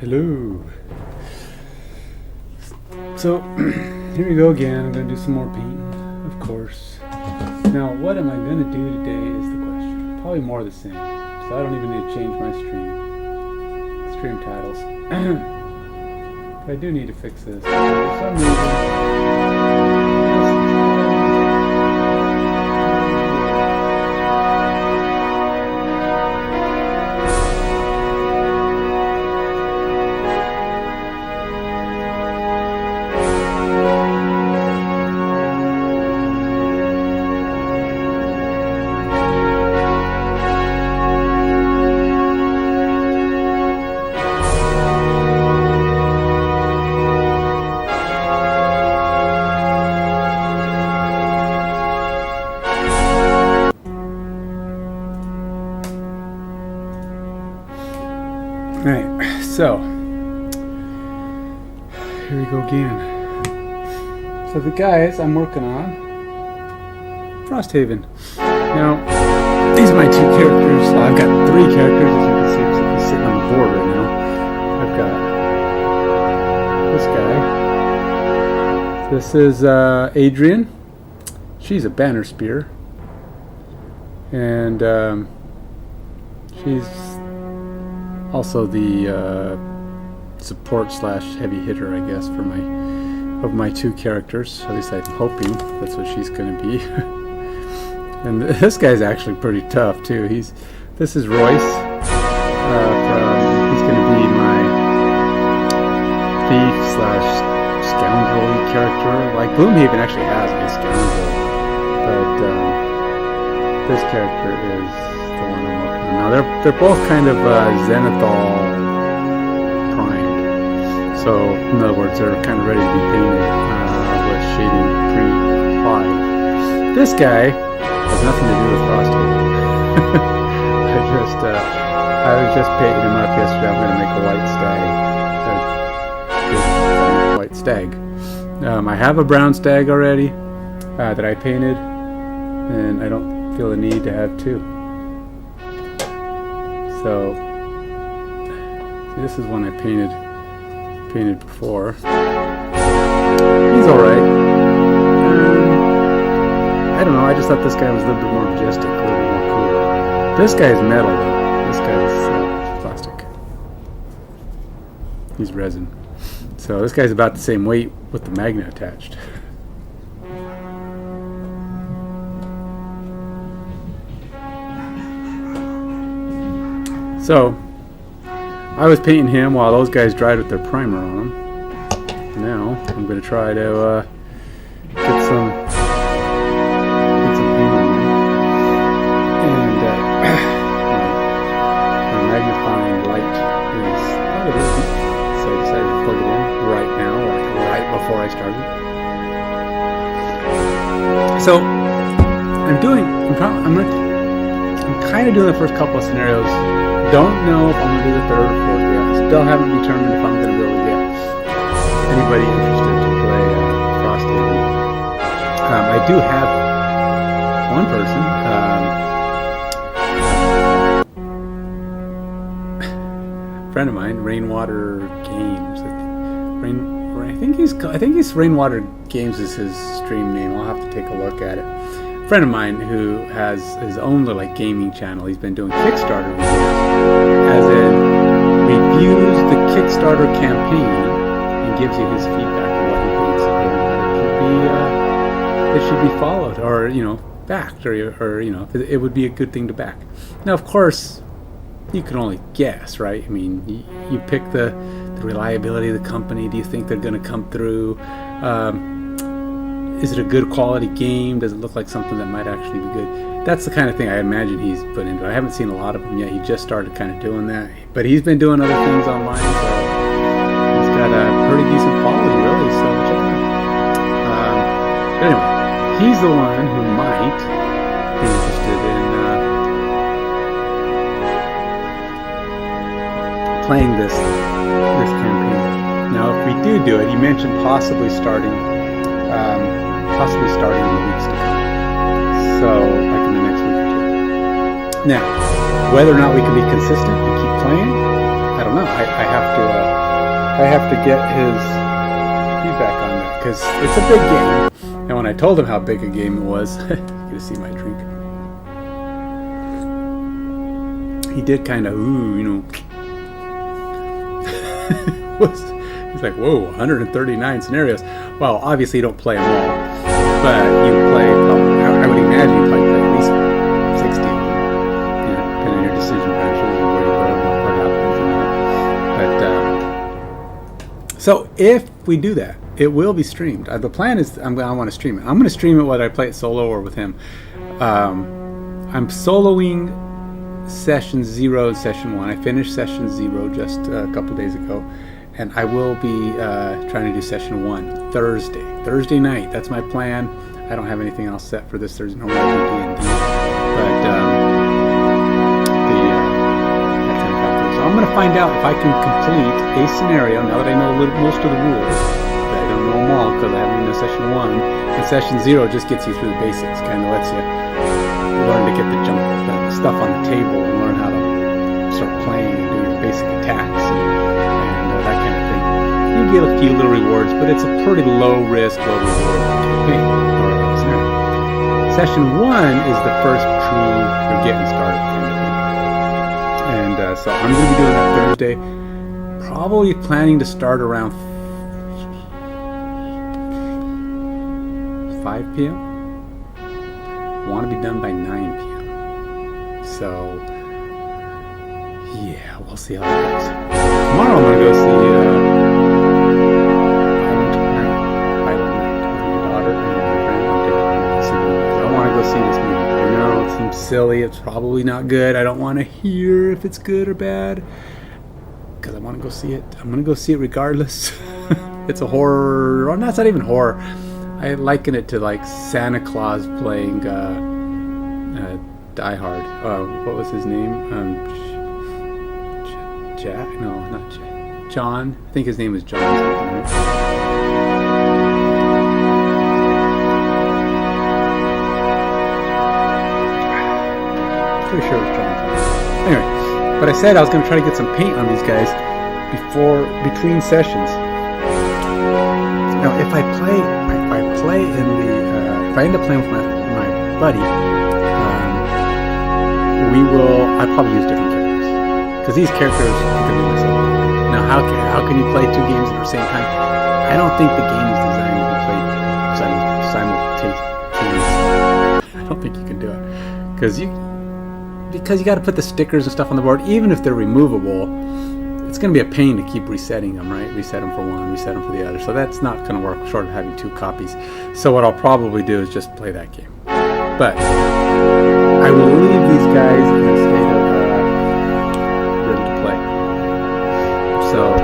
Hello. So, here we go again. I'm going to do some more painting, of course. Now, what am I going to do today is the question. Probably more of the same. So I don't even need to change my stream titles. But I do need to fix this. For some reason... Alright, so here we go again. So the guys I'm working on, Frosthaven. Now, these are my two characters. Well, I've got three characters, as you can see, he's sitting on the board right now. I've got this guy. This is Adrian. She's a banner spear. And she's also the support / heavy hitter, I guess, for my two characters. At least I'm hoping that's what she's going to be. And this guy's actually pretty tough too. This is Royce. He's going to be my thief / scoundrel character. Like Gloomhaven actually has a scoundrel, but this character is the one I'm working on. Now they're both kind of Zenithal primed. So in other words, they're kind of ready to be painted with shading pre-applied. This guy has nothing to do with Frosthaven. I was just painting him up yesterday. I'm going to make a white stag. I have a brown stag already that I painted, and I don't feel the need to have two. So this is one I painted before. He's alright. I don't know, I just thought this guy was a little bit more majestic, a little bit more cool. This guy's metal though. This guy's plastic. He's resin. So this guy's about the same weight with the magnet attached. So, I was painting him while those guys dried with their primer on him. Now, I'm going to try to get some paint on him. And my magnifying light is out of it. So I decided to plug it in right now, like right before I started. So, I'm kind of doing the first couple of scenarios. Don't know if I'm going to do the third or fourth yet. Still haven't determined if I'm going to be able to get anybody interested to play Frosthaven. I do have one person. A friend of mine, Rainwater Games. I think he's Rainwater Games is his stream name. I'll have to take a look at it. A friend of mine who has his own little gaming channel. He's been doing Kickstarter reviews, as in reviews the Kickstarter campaign and gives you his feedback on what he thinks it should be followed, or backed, or it would be a good thing to back. Now, of course, you can only guess, right? I mean, you pick the reliability of the company. Do you think they're going to come through? Is it a good quality game? Does it look like something that might actually be good? That's the kind of thing I imagine he's put into it. I haven't seen a lot of them yet. He just started kind of doing that. But he's been doing other things online, so he's got a pretty decent following, really, so check him out. But anyway, he's the one who might be interested in playing this campaign. Now, if we do it, he mentioned possibly starting in the weeks to come. So, like in the next week or two. Now, whether or not we can be consistent and keep playing, I don't don't know. I have to get his feedback on that because it's a big game. And when I told him how big a game it was, you get to see my drink. He did kind of, he's like, whoa, 139 scenarios. Well, obviously you don't play them all, but you play, I would imagine you play at least 60 of them, depending on your decision branches and where you go and what happens. But, so if we do that, it will be streamed. The plan is I want to stream it. I'm going to stream it whether I play it solo or with him. I'm soloing Session 0 and Session 1. I finished Session 0 just a couple days ago, and I will be trying to do Session 1 Thursday night. That's my plan. I don't have anything else set for this Thursday. No more D&D, but so I'm going to find out if I can complete a scenario now that I know most of the rules. I don't know them all because I haven't done Session 1, and Session 0 just gets you through the basics, kind of lets you learn to get the stuff on the table and learn how to start playing and do your basic attacks and that kind of thing. You get a few little rewards, but it's a pretty low risk, low reward campaign or scenario. Session 1 is the first true you're getting started kind of thing. And so I'm going to be doing that Thursday. Probably planning to start around 5 p.m. Want to be done by 9 p.m. So, yeah, we'll see how that goes. Tomorrow I'm going to go see Violent Night with my daughter and her grandmother. I want to go see this movie. I know it seems silly. It's probably not good. I don't want to hear if it's good or bad because I want to go see it. I'm going to go see it regardless. It's a horror. Well, that's not even horror. I liken it to like Santa Claus playing Die Hard. What was his name? Jack? No, not Jack. John. I think his name was John something, right? Pretty sure it was John something. Anyway, but I said I was going to try to get some paint on these guys between sessions. Now, if I end up playing with my buddy, I'd probably use different characters because these characters are going to be myself. Now, how can you play two games at the same time? I don't think the game is designed to be played simultaneously. I don't think you can do it because you got to put the stickers and stuff on the board, even if they're removable. It's going to be a pain to keep resetting them, right? Reset them for one, reset them for the other. So that's not going to work short of having two copies. So what I'll probably do is just play that game. But I will leave these guys in a state of ready to play. So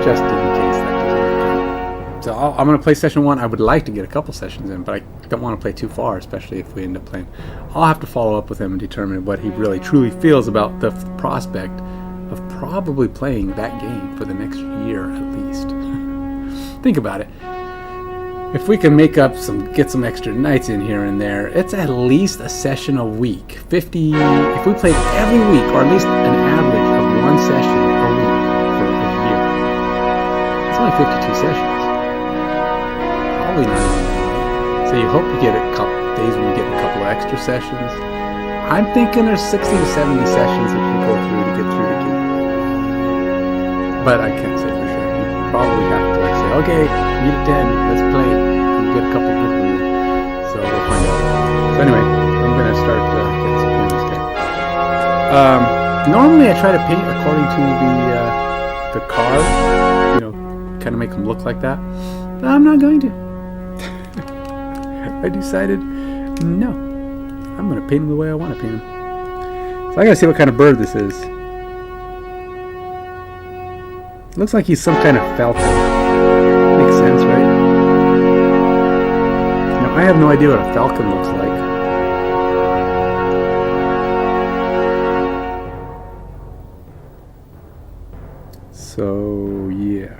just in case that doesn't work. So I'm going to play Session 1. I would like to get a couple sessions in, but I don't want to play too far, especially if we end up playing. I'll have to follow up with him and determine what he really truly feels about the prospect of probably playing that game for the next year at least. Think about it. If we can get some extra nights in here and there, it's at least a session a week. 50, if we played every week, or at least an average of one session a week for a year, it's only 52 sessions. Probably not even that. So you hope you get a couple days when you get a couple of extra sessions. I'm thinking there's 60 to 70 sessions that you go through to get through the game. But I can't say for sure. You probably have to say, okay, meet at 10, let's play, and get a couple of them. So we'll find out. So anyway, I'm going to start getting some paint this guy. Normally I try to paint according to the card, kind of make them look like that. But I'm not going to. I decided, no. I'm going to paint him the way I want to paint him. So I got to see what kind of bird this is. Looks like he's some kind of falcon. Makes sense, right? I have no idea what a falcon looks like. So, yeah.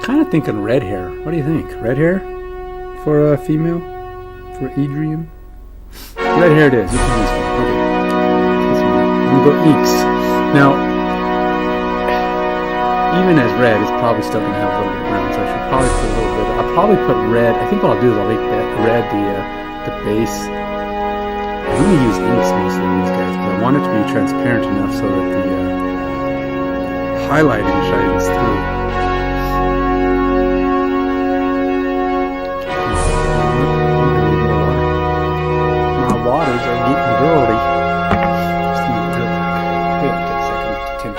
kind of thinking red hair. What do you think? Red hair for a female? For Adrian? Red hair it is. You can use one. Okay. I'm going to go inks. Now, even as red, it's probably still going to have a little bit of brown, so I should probably put a little bit. I'll probably put red. I think what I'll do is I'll make that red the base. I'm going to use inks mostly on these guys because I want it to be transparent enough so that the highlighting shines through. My waters are getting dirty. Just need to go back. It'll take a second to tint.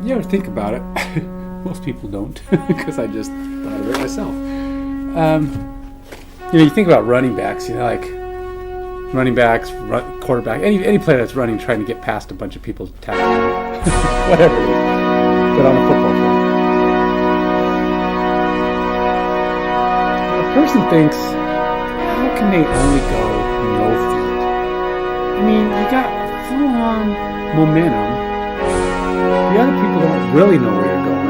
You ever think about it? Most people don't, because I just thought of it myself. You think about running backs. Like running backs, quarterback, any player that's running, trying to get past a bunch of people tackling, whatever it is, but on a football field. A person thinks, how can they only go no feet? I mean, you got full-on momentum. The other people don't really know where you're going.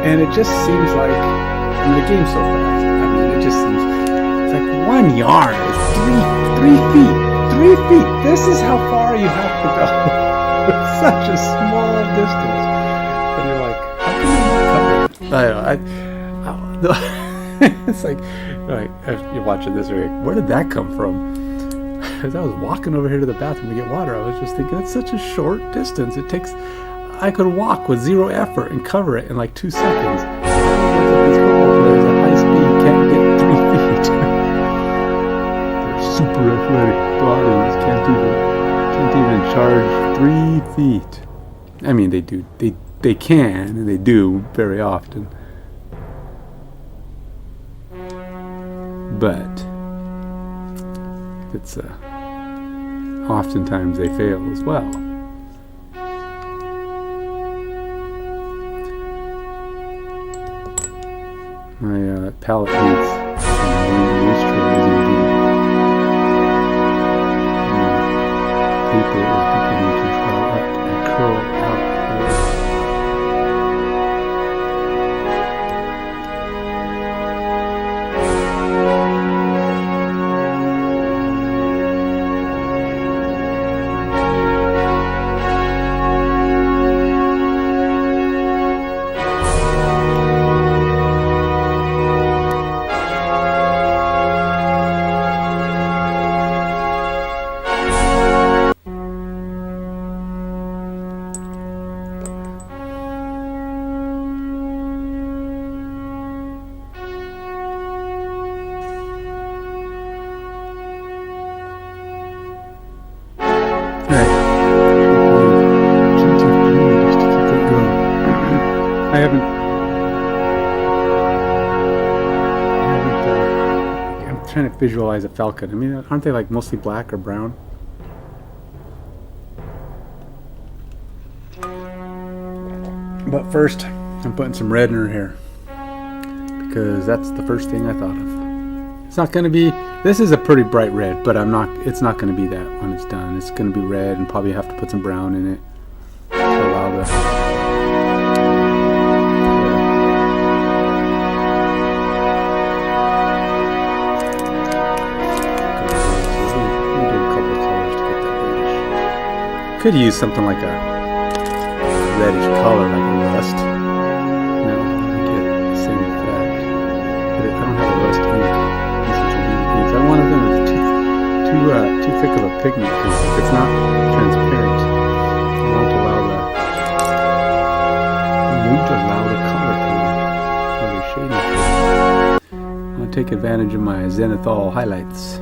And it just seems like, the game's so fast. It just seems, it's like 1 yard is 3 feet. 3 feet. This is how far you have to go. It's such a small distance. And you're like, how can you not cover it? It's like, you're watching this, you're like, where did that come from? As I was walking over here to the bathroom to get water, I was just thinking, it's such a short distance. I could walk with zero effort and cover it in like 2 seconds. These football players at high speed can't get 3 feet. They're super athletic bodies, can't even charge 3 feet. I mean, they do. They can, and they do very often. But it's oftentimes they fail as well. My palette needs moisturizing. Paper is beginning to curl out. I'm trying to visualize a falcon. I mean, aren't they like mostly black or brown? But first, I'm putting some red in her hair because that's the first thing I thought of. It's not going to be. This is a pretty bright red, but it's not going to be that when it's done. It's going to be red, and probably have to put some brown in it to allow the. Could use something like a reddish color, like a rust. No, I get the same effect. But I don't have a rust ink. I don't want them to be too thick of a pigment, because if it's not transparent, it won't allow the color to, or the shading to. I'll take advantage of my zenithal highlights.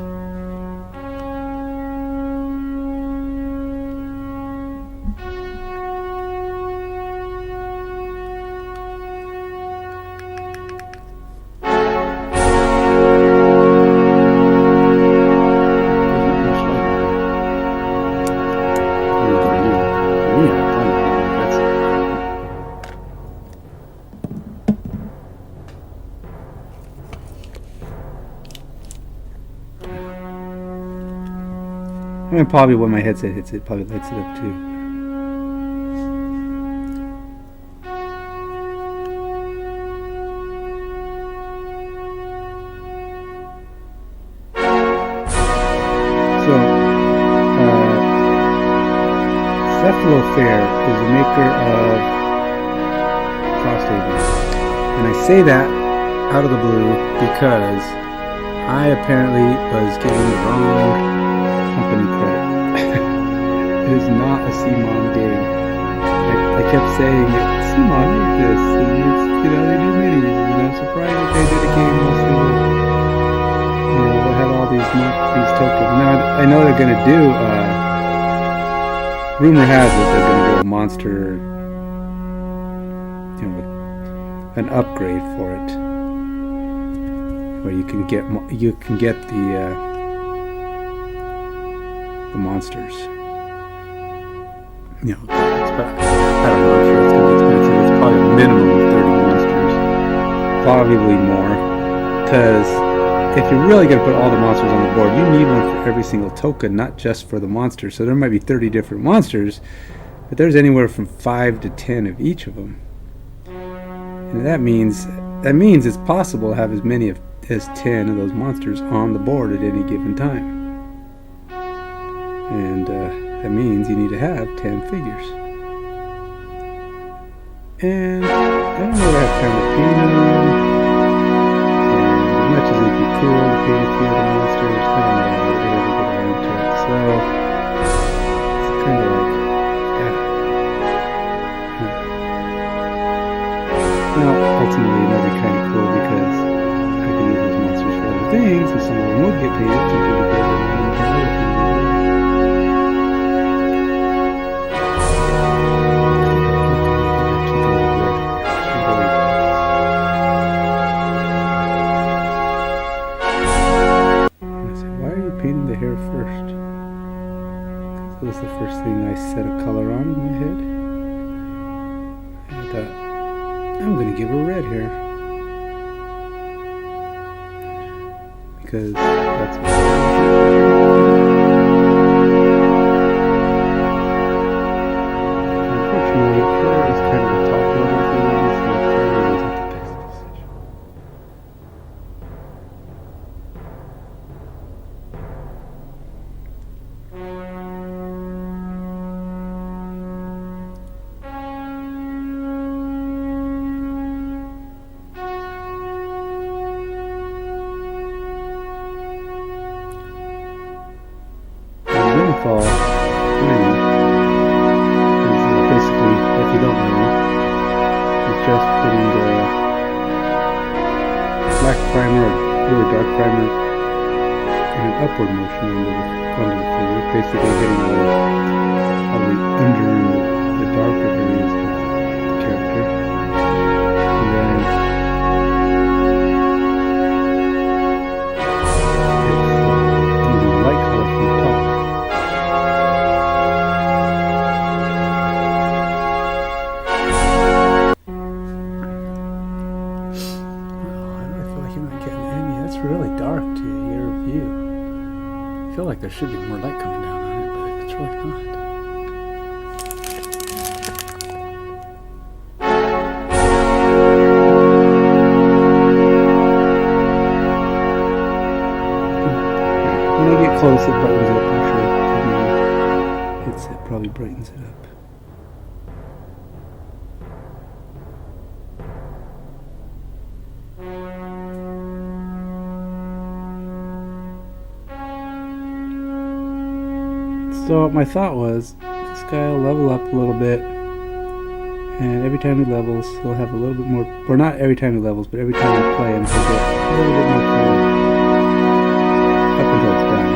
I mean, probably when my headset hits it, probably lights it up too. So, Cephalofair is the maker of Frosthaven. And I say that out of the blue because I apparently was giving the wrong company credit. It is not a CMON game. I kept saying, CMON made this, and it's, they do minis, and I'm surprised that they did a game mostly with, that had all these tokens. Now, I know they're going to do, rumor has it they're going to do a monster, an upgrade for it, where you can get the monsters. But I don't know. I'm sure it's going to be expensive. It's probably a minimum of 30 monsters, probably more. Because if you're really going to put all the monsters on the board, you need one for every single token, not just for the monsters. So there might be 30 different monsters, but there's anywhere from 5 to 10 of each of them. And that means it's possible to have as many as 10 of those monsters on the board at any given time. And that means you need to have 10 figures. And I don't know what I have time to paint them. And as much as it'd be cool to paint a few of the monsters, I don't know how to ever get around to it. So it's kind of like, Now, ultimately, it might be kind of cool because I can use those monsters for other things, and some of them would get painted simply because I want them to other things. Painting the hair first. That was the first thing I set a color on in my head. And I thought, I'm going to give her red hair. Because that's what unfortunately, hair is kind of a top level thing, so it probably wasn't the best decision. Fall 20 is basically, if you don't know, it's just putting the black primer or really dark primer in an upward motion under the figure, basically hitting all the under and the darker areas of the character. And then it's using light color from the top. Really dark to your view. I feel like there should be more light coming down on it, but it's really not. When I get close, it brightens it up, I'm sure. It probably brightens it up. So my thought was, this guy will level up a little bit, and every time he levels, he'll have a little bit more, or not every time he levels, but every time we play him, he'll get a little bit more color up until it's done.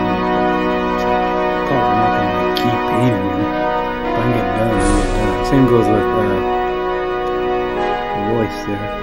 I'm not going to keep painting him. If I'm getting done, I'm getting done. Same goes with Royce there.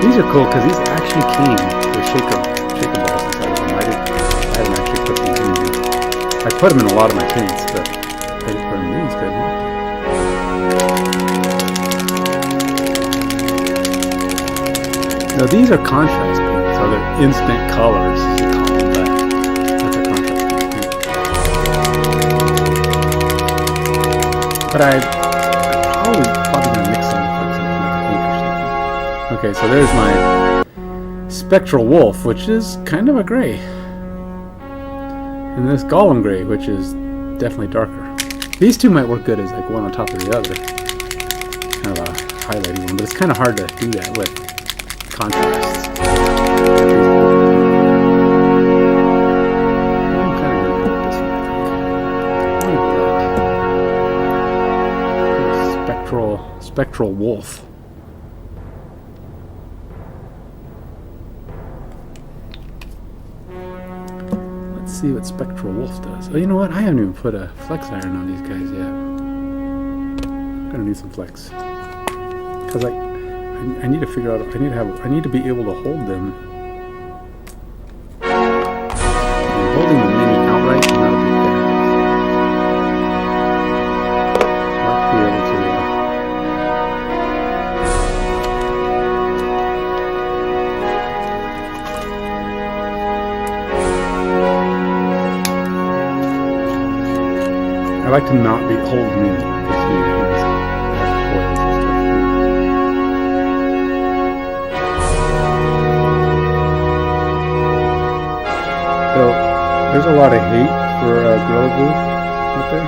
These are cool because these actually came with shaker balls inside of them. I haven't actually put these in here. I put them in a lot of my paints, but I didn't put them in these good. Now these are contrast paints, so they're instant colors, as you call them, but that's a contrast paint. But I'm probably gonna mix them with something like ink or something. Okay, so there's my Spectral Wolf, which is kind of a gray. And this Golem Gray, which is definitely darker. These two might work good as like one on top of the other. Kind of a highlighting one, but it's kind of hard to do that with contrasts. I'm kind of going to put this one, I think. Spectral Wolf. See what Spectral Wolf does. Oh, you know what? I haven't even put a flex iron on these guys yet. I'm gonna need some flex because I need to figure out. I need to be able to hold them. And holding the mini outright is not a big difference. I like to be able to. I like to not be holding in because he has coils and stuff. So there's a lot of hate for Gorilla Glue out there.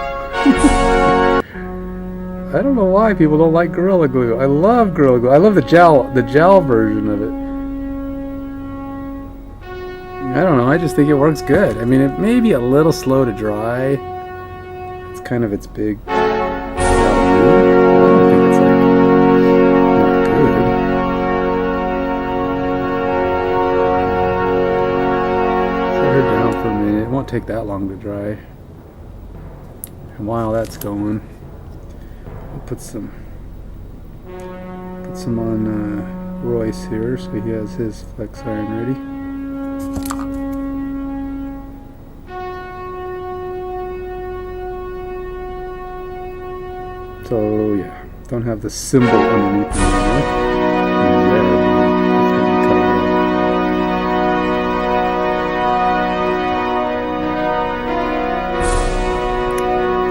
I don't know why people don't like Gorilla Glue. I love Gorilla Glue. I love the gel version of it. I don't know. I just think it works good. I mean, it may be a little slow to dry. Kind of its big. I don't think it's like not good. Set her down for a minute. It won't take that long to dry. And while that's going, I'll put some on Royce here, so he has his flex iron ready. So yeah, don't have the symbol underneath me anymore.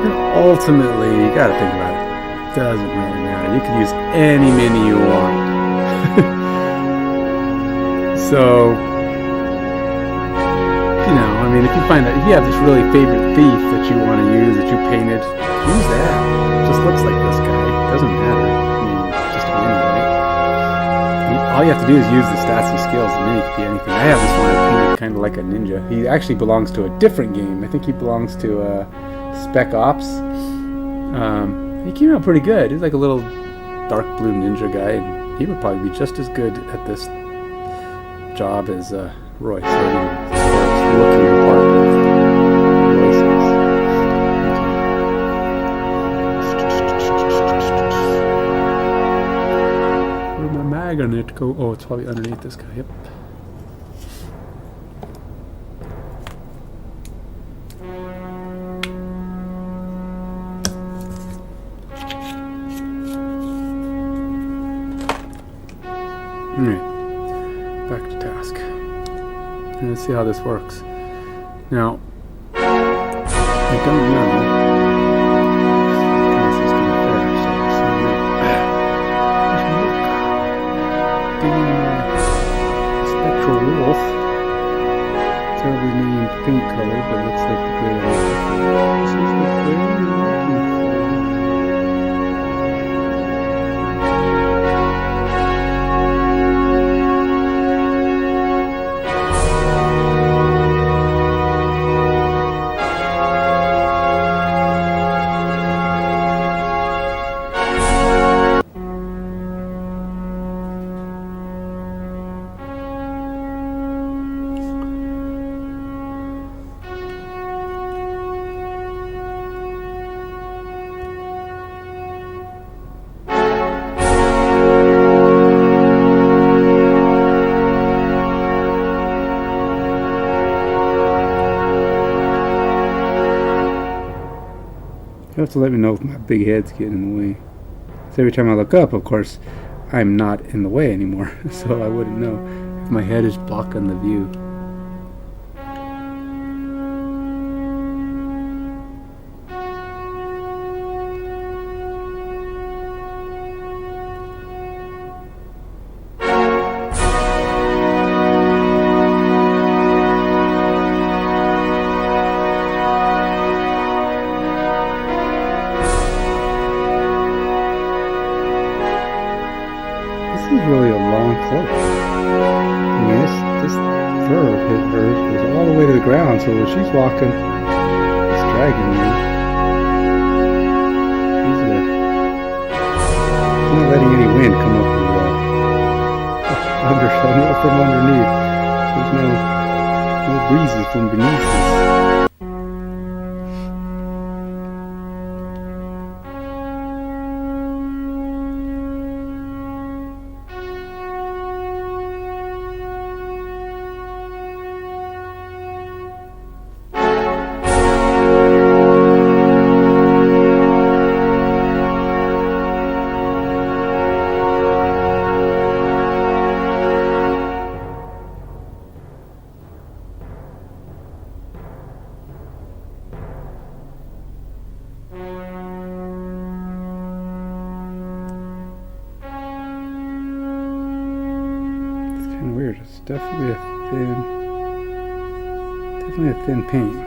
And ultimately, you gotta think about it. It doesn't really matter. You can use any mini you want. So, you know, I mean, if you find that if you have this really favorite thief that you want to use, that you painted, use that. Just looks like this guy. Doesn't matter. I mean, just a mini, right? All you have to do is use the stats and skills. The mini could be anything. I have this one painted kind of like a ninja. He actually belongs to a different game. I think he belongs to Spec Ops. He came out pretty good. He's like a little dark blue ninja guy. And he would probably be just as good at this job as Royce. So, looking apart of Royce's. Where'd my magnet go? Oh, it's probably underneath this guy. Yep. Alright, back to task. And let's see how this works. Now, I don't know how this is going to fare, so Spectral Wolf. Terribly named paint color, but it looks like the gray I'm looking for. This is the gray I'm looking for. also let me know if my big head's getting in the way. So every time I look up, of course, I'm not in the way anymore, so I wouldn't know if my head is blocking the view. This is really a long cloak. I mean, this fur of hers goes all the way to the ground, so when she's walking, it's dragging me. She's not letting any wind come up from underneath. There's no breezes from beneath this. Kind of weird. It's definitely a thin paint.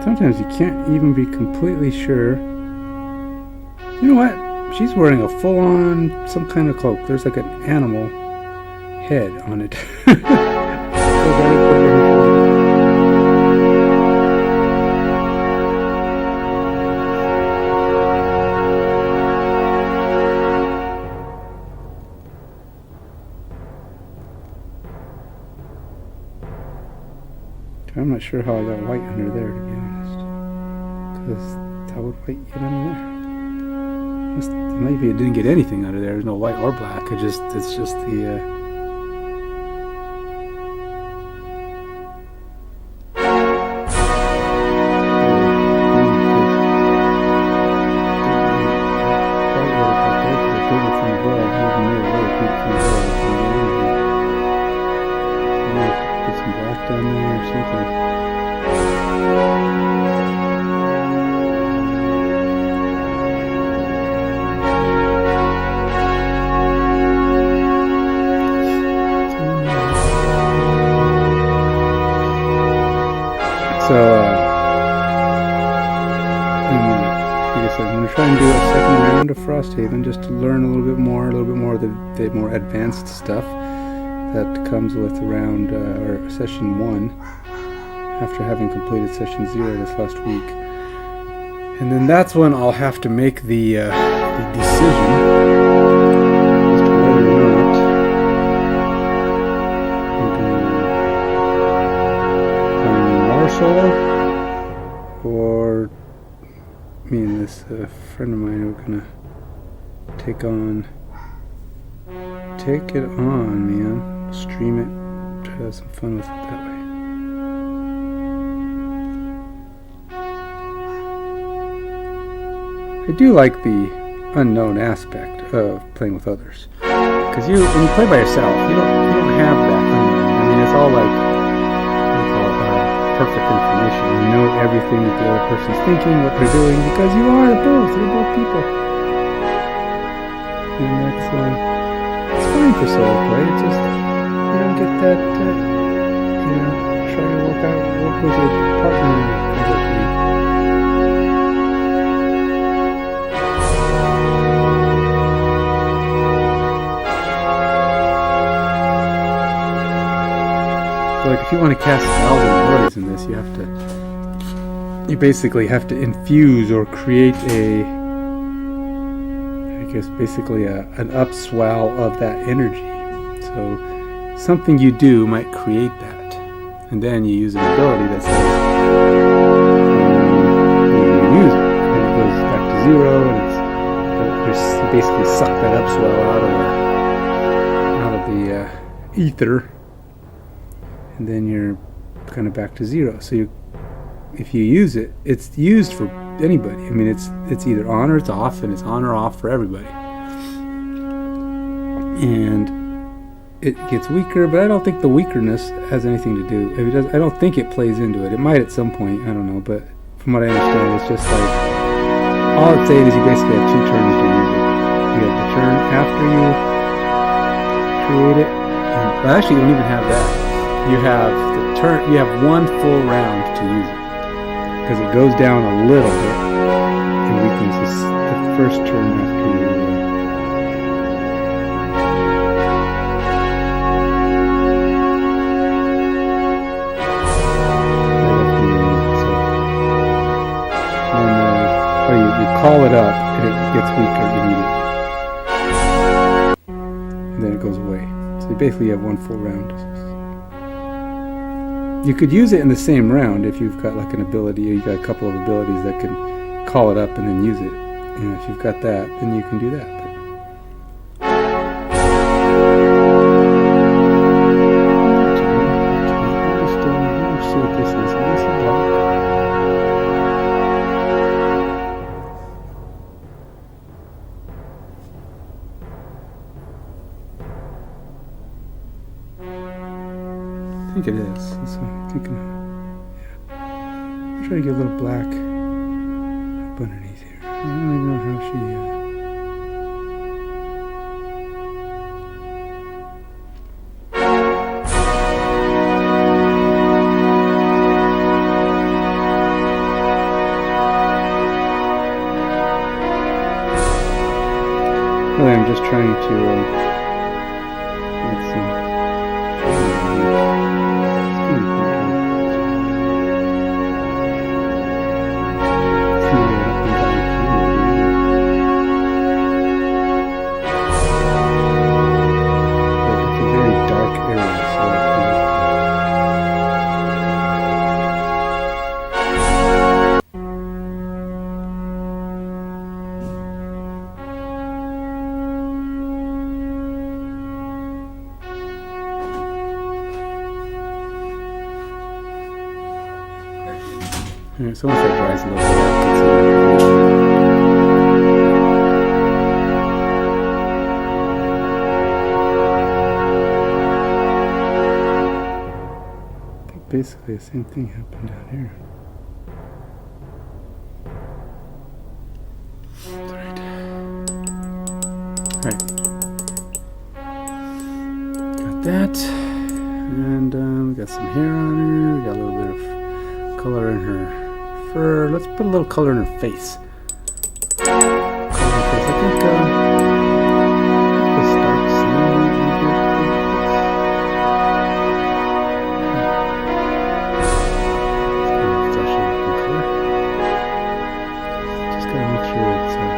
Sometimes you can't even be completely sure. You know what? She's wearing a full-on some kind of cloak. There's like an animal head on it. I'm not sure how I got white under there, to be honest. Because how would white get under there? Maybe it didn't get anything under there. There's no white or black. It's just the. Down there or something. So, like I said, I'm going to try and do a second round of Frosthaven just to learn a little bit more of the more advanced stuff that comes with around or session 1 after having completed session 0 this last week. And then that's when I'll have to make the decision as to whether or not I'm going to play more solo, or me and this friend of mine are going to take it on, man. Stream it, try to have some fun with it that way. I do like the unknown aspect of playing with others, because when you play by yourself, you don't have that unknown. I mean, it's all like what do you call it, perfect information. You know everything that the other person's thinking, what they're doing, because you're both people, and that's it's fine for solo play. It's just get that, try to work with your partner completely. if you want to cast spells and abilities in this, you basically have to infuse or create basically an upswell of that energy. So something you do might create that, and then you use an ability that says you use it, and it goes back to 0, and you basically suck that upswell out of the ether, and then you're kind of back to 0. So if you use it, it's used for anybody. I mean, it's either on or it's off, and it's on or off for everybody. And it gets weaker, but I don't think the weakerness has anything to do. I don't think it plays into it. It might at some point, I don't know, but from what I understand, it's just like, all it's saying is you basically have 2 turns to use it. You have the turn after you create it, but actually you don't even have that. You have the turn. You have 1 full round to use it, because it goes down a little bit in weakness. It's the first turn after you. You call it up, and it gets weaker immediately, and then it goes away. So you basically have 1 full round. You could use it in the same round if you've got like an ability, or you've got a couple of abilities that can call it up and then use it. And if you've got that, then you can do that. Let's see what this is. I think it is. That's what I'm thinking. Yeah. I'm trying to get a little black up underneath here. I don't even know how she. Really, I'm just trying to. Let's see. So once that dries a little bit, basically the same thing happened down here. Alright. Got that. And we got some hair on her. We got a little bit of color in her fur. Let's put a little color in her face. I think this dark sand. Just gotta make sure it's thin.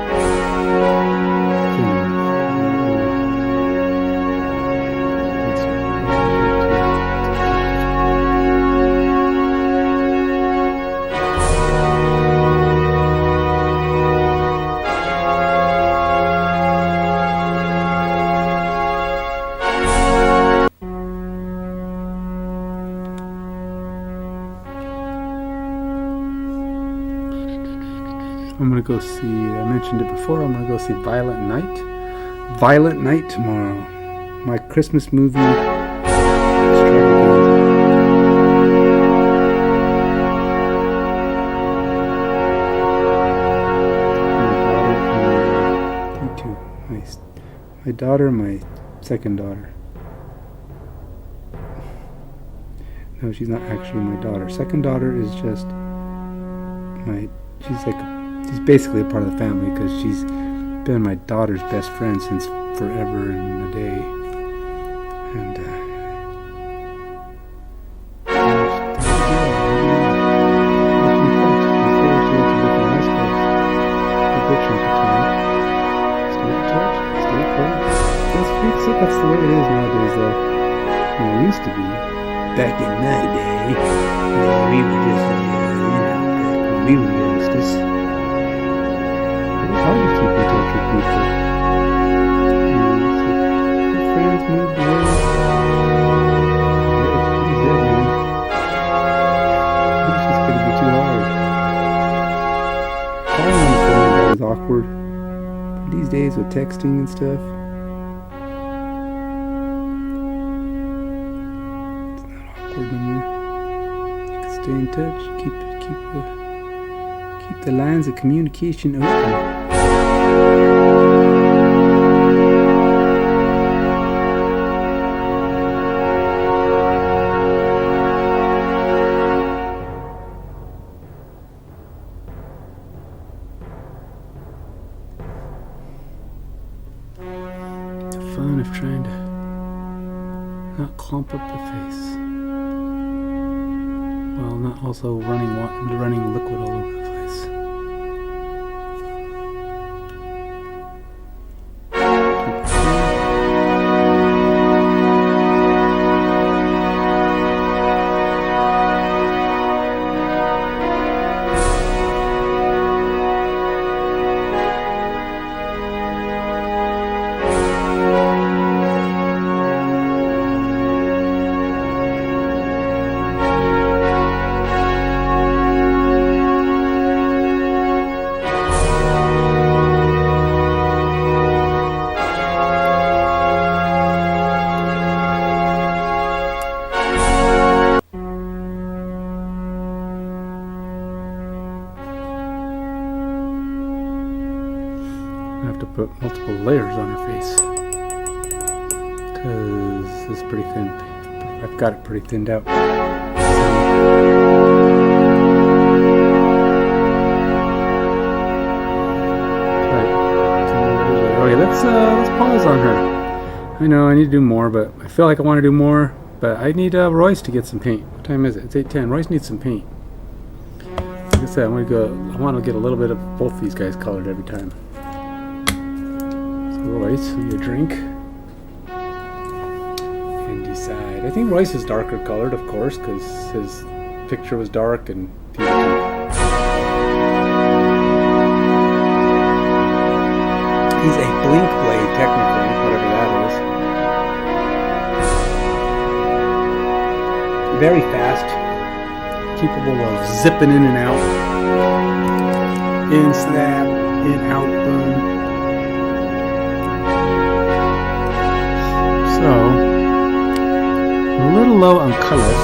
I'm gonna go see, I mentioned it before, I'm gonna go see Violent Night. Violent Night tomorrow. My Christmas movie my daughter, my second daughter. No, she's not actually my daughter. Second daughter is just she's basically a part of the family because she's been my daughter's best friend since forever and a day. And think that's the way it is nowadays, though. You know, it used to be. Back in my day, we were just, when we were youngsters. It was hard to keep in touch with people. You know, so friends moved away. It's just gonna be too hard. Calling on the phone is always awkward. These days with texting and stuff, it's not awkward anymore. You can stay in touch, keep the lines of communication open. Fun of trying to not clump up the face while not also running liquid all over the place. I have to put multiple layers on her face because it's pretty thin. I've got it pretty thinned out. Okay, let's pause on her. I know I need to do more, but I feel like I want to do more. But I need Royce to get some paint. What time is it? It's 8:10. Royce needs some paint. Like I said, I want to get a little bit of both these guys colored every time. Royce, will you drink and decide? I think Royce is darker colored, of course, because his picture was dark and he's a blink blade, technically, whatever that is. Very fast, capable of zipping in and out, in snap, in out, boom. So, a little low on colors.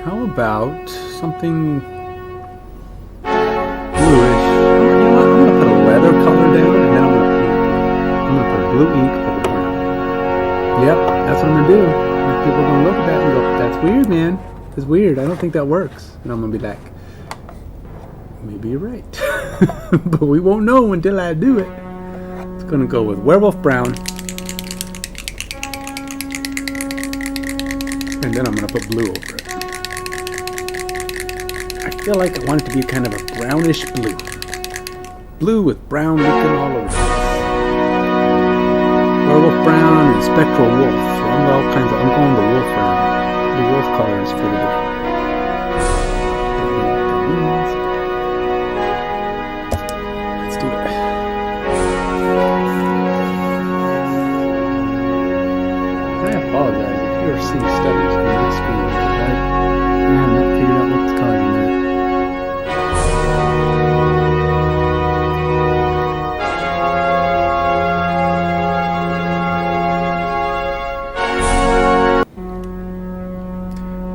How about something bluish? Color down, and then I'm gonna put blue ink over brown. Yep, that's what I'm gonna do. And people are gonna look at that and go, "That's weird, man. That's weird. I don't think that works." And I'm gonna be like, "Maybe you're right," but we won't know until I do it. It's gonna go with werewolf brown, and then I'm gonna put blue over it. I feel like I want it to be kind of a brownish blue. Blue with brown looking all over. Werewolf brown and spectral wolf. So I'm going the wolf brown. The wolf colors for the day. Let's do it. I apologize if you're seeing stutters on my screen. I have not figured out what's causing that.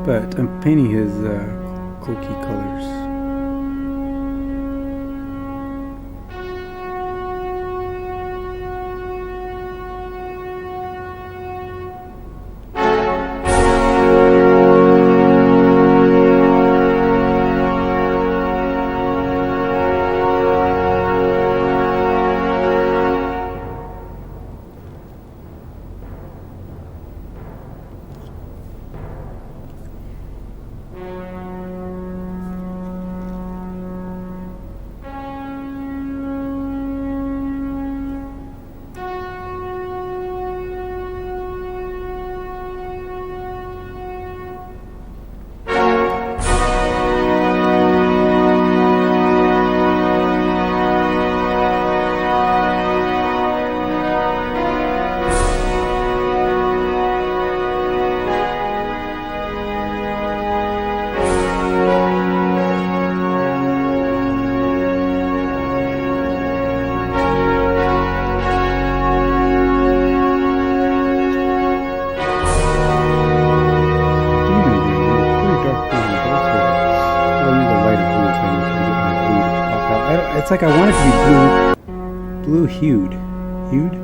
But I'm painting his cookie colors. it's like I want it to be blue hued. Hued?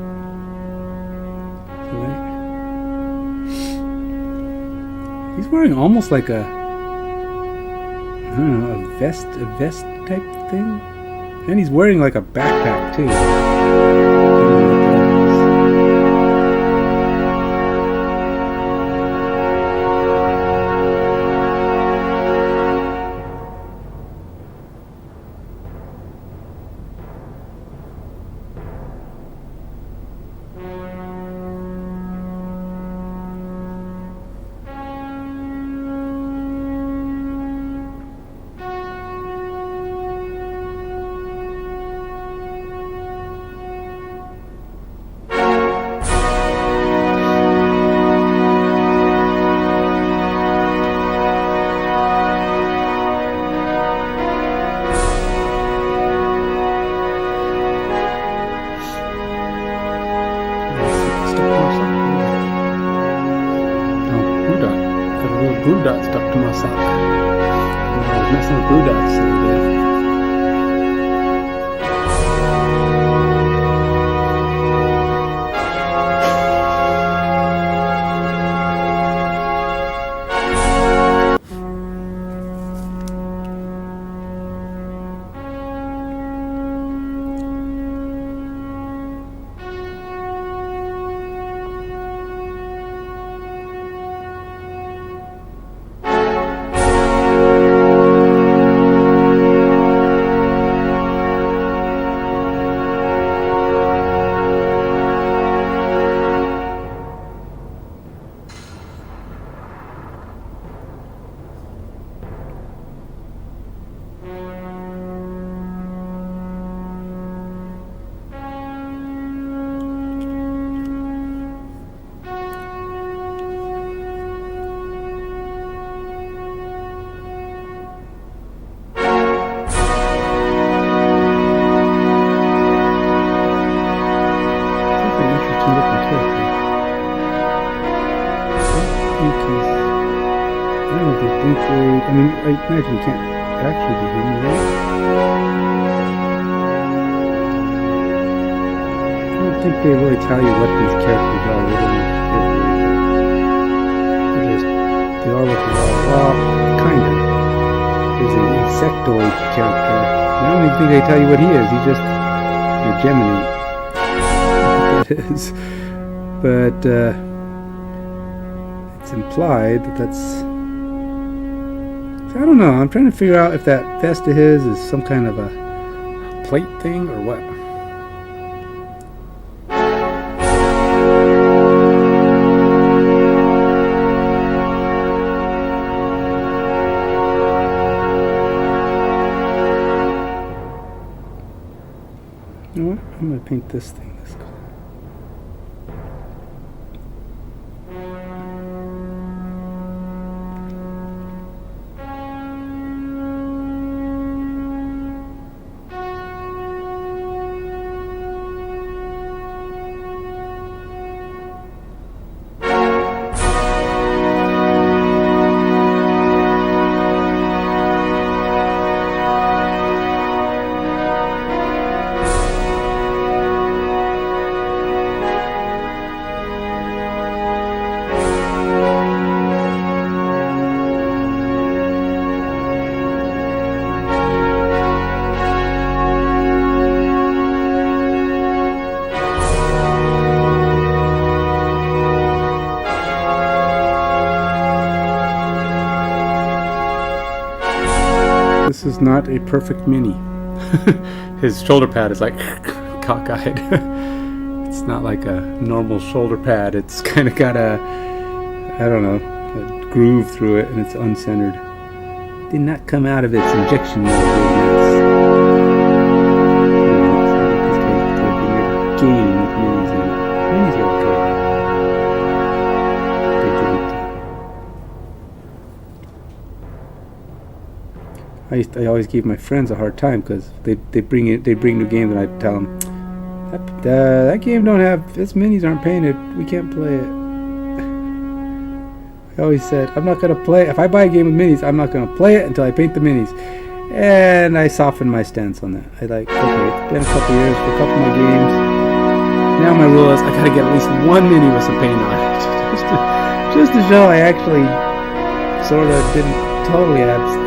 Right? He's wearing almost like a, I don't know, a vest type thing? And he's wearing like a backpack too. Blue dot stuck to my sock. I was messing with blue dots the other day. I mean, I imagine you can't actually be hidden, right? I don't think they really tell you what these characters are. They are what they are. Well, kind of. There's an insectoid character. I don't even think they tell you what he is. He's just a Gemini. That is. But it's implied that that's... I don't know. I'm trying to figure out if that vest of his is some kind of a plate thing or what. You know what? I'm going to paint this thing this color. This is not a perfect mini. His shoulder pad is like cockeyed. It's not like a normal shoulder pad. It's kind of got a, I don't know, a groove through it, and it's uncentered. Did not come out of its injection mold. Game with minis, and minis are okay. They didn't. I always give my friends a hard time because they bring new games, and I tell them that game don't have, its minis aren't painted, we can't play it. I always said I'm not gonna play, if I buy a game with minis, I'm not gonna play it until I paint the minis. And I softened my stance on that. I like, okay, it's been a couple years for a couple of my games. Now my rule is I gotta get at least one mini with some paint on it. just to show I actually sort of didn't totally absence.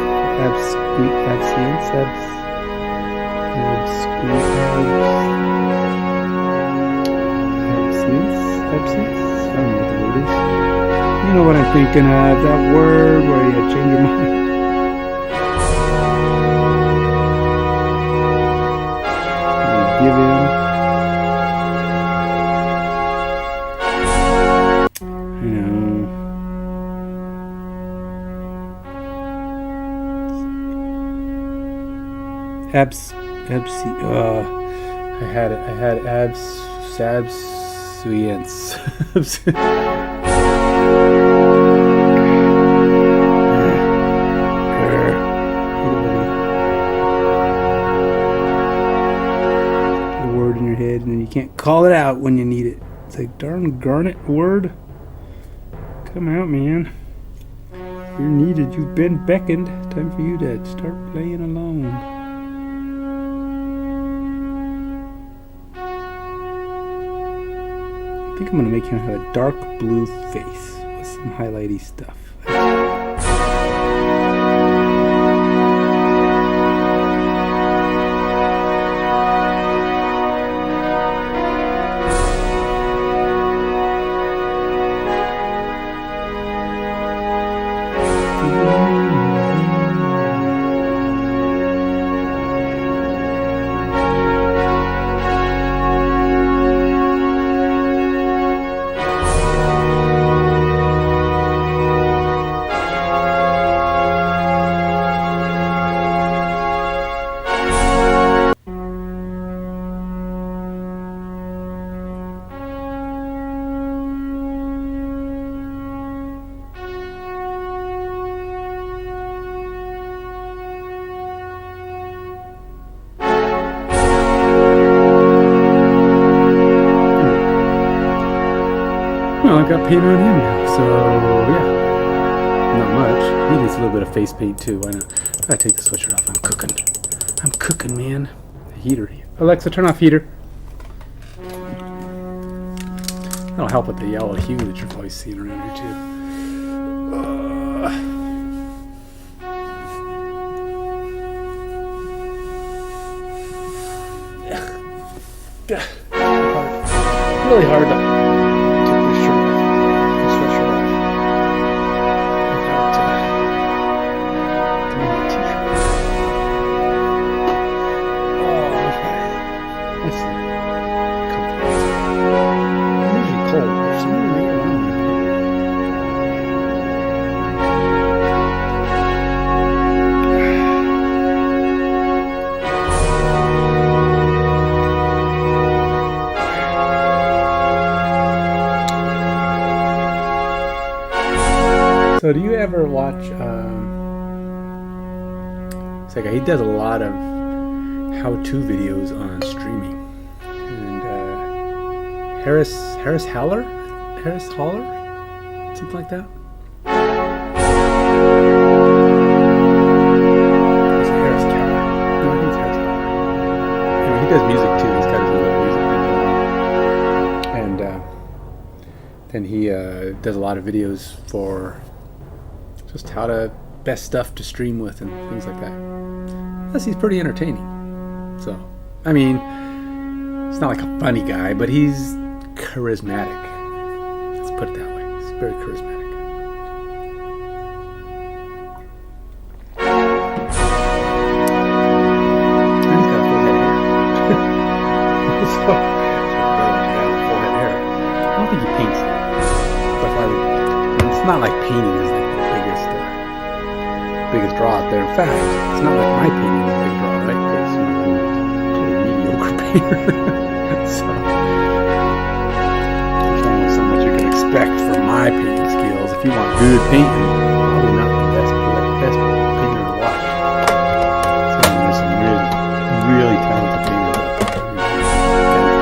I don't know what the word is. You know what I'm thinking of, that word where you change your mind. Give in. You know. I had absence. And then you can't call it out when you need it. It's like, darn garnet word. Come out, man. You're needed. You've been beckoned. Time for you to start playing alone. I think I'm going to make him have a dark blue face with some highlighty stuff. Well, I've got paint on him now, so yeah. Not much. He needs a little bit of face paint too. Why not? I gotta take the sweatshirt off. I'm cooking, man. The heater. Alexa, turn off heater. That'll help with the yellow hue that you're probably seeing around here too. Really hard to take this shirt off, this sweatshirt off, without doing my t-shirt. Oh, okay. That's comfortable. I'm usually cold. There's something right around me. So do you ever watch, it's like he does a lot of how-to videos on streaming. And Harris Haller? Something like that? It's Harris Haller. No, I think it's Harris Haller. Anyway, he does music too. He's got his own music. And then he does a lot of videos for just how to best stuff to stream with and things like that. Plus, he's pretty entertaining. So, I mean, he's not like a funny guy, but he's charismatic. Let's put it that way. He's very charismatic. And he's got a full head of hair. I don't think he paints it. But it's not like painting is like biggest draw out there. In fact, it's not like my painting is a big draw, right? Because I'm a pretty mediocre painter. So there's only so much you can expect from my painting skills. If you want good painting, probably not the best painter to watch. So there's some really talented painters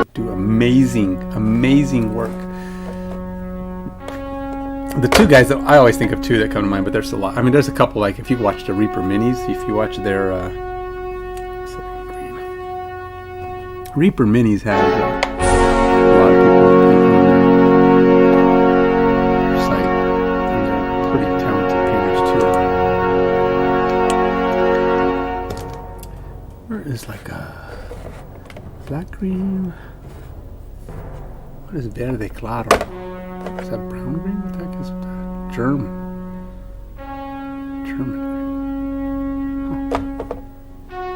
that do amazing work. the two guys that I always think of, two that come to mind, but there's a lot. I mean, there's a couple, like if you watch the Reaper Minis, if you watch their Reaper Minis has a lot of people on their site, and they're pretty talented painters too. Where is like a black green? What is verde claro? Is that brown green? What the heck is that? German green. Huh.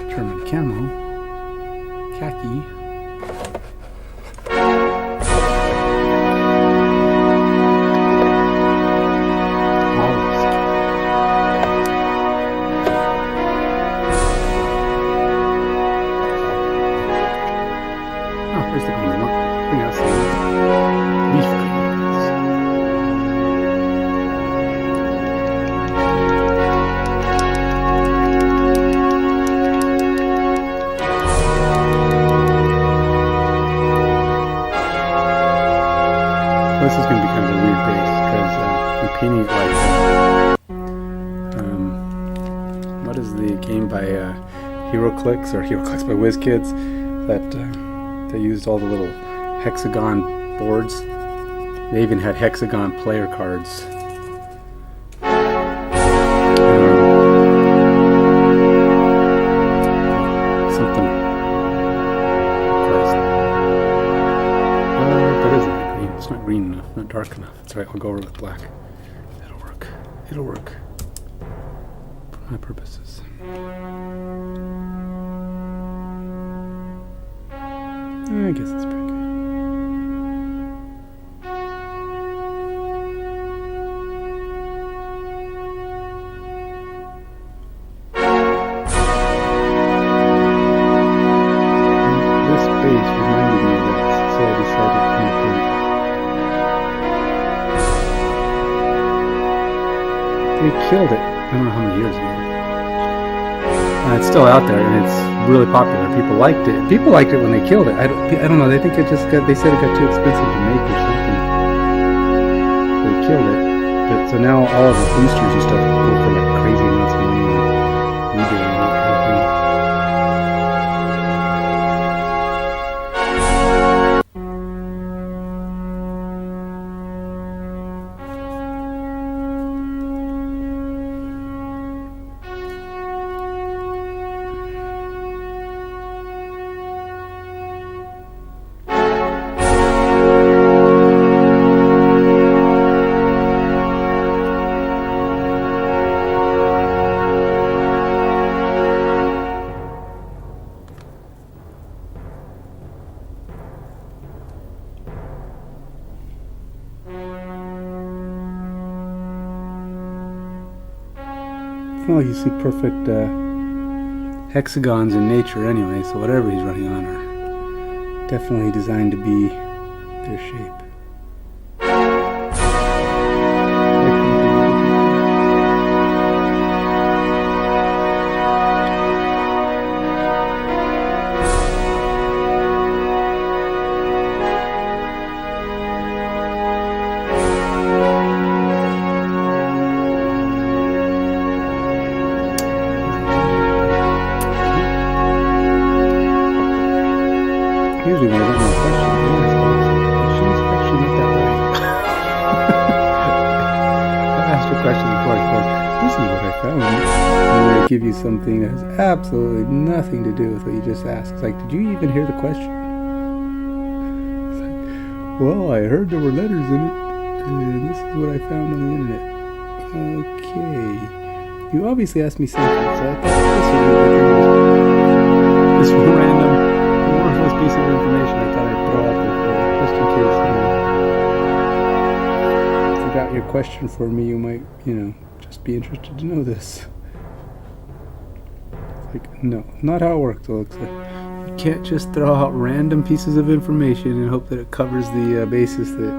German camo. Khaki. Olive. Oh, where's the green one? Bring us leaf green. This is going to be kind of a weird base because I'm painting it like what is the game by HeroClix by WizKids that they used all the little hexagon boards. They even had hexagon player cards. Something. That isn't green. It's not green enough. Not dark enough. That's right. I'll go over with black. It'll work. It'll work. For my purposes. I guess it's pretty good. This base reminded me of that, so I decided to paint. They killed it. I don't know how many years ago. It's still out there, and it's really popular. People liked it. People liked it when they killed it. I don't know. They think it just got. They said it got too expensive to make or something. They killed it. But so now all of the boosters and stuff go for like crazy amounts of money on eBay and that kind of thing. Well, you see perfect hexagons in nature anyway, so whatever he's running on are definitely designed to be their shape. Usually when I don't know a question, she's actually not that right. I've asked her questions before. She goes, this is what I found. And then they give you something that has absolutely nothing to do with what you just asked. It's like, did you even hear the question? It's like, well, I heard there were letters in it, and this is what I found on the internet. Okay. You obviously asked me something, so I thought this would be random. Worthless piece of information I thought I'd throw out there just in case you forgot your question for me. You might, just be interested to know this. It's like, no, not how it works. It looks like you can't just throw out random pieces of information and hope that it covers the basis that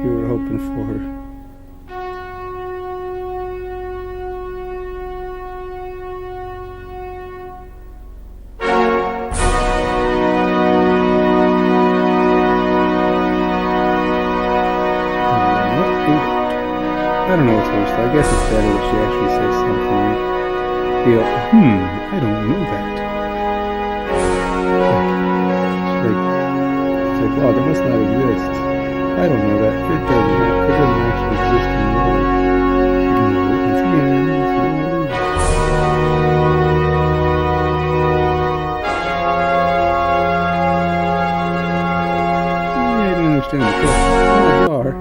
you were hoping for. know it's worse. I guess it's better that she actually says something. I don't know that. It's like, wow, that must not exist. I don't know that. It doesn't actually exist in the world. I don't understand the question. Odds are,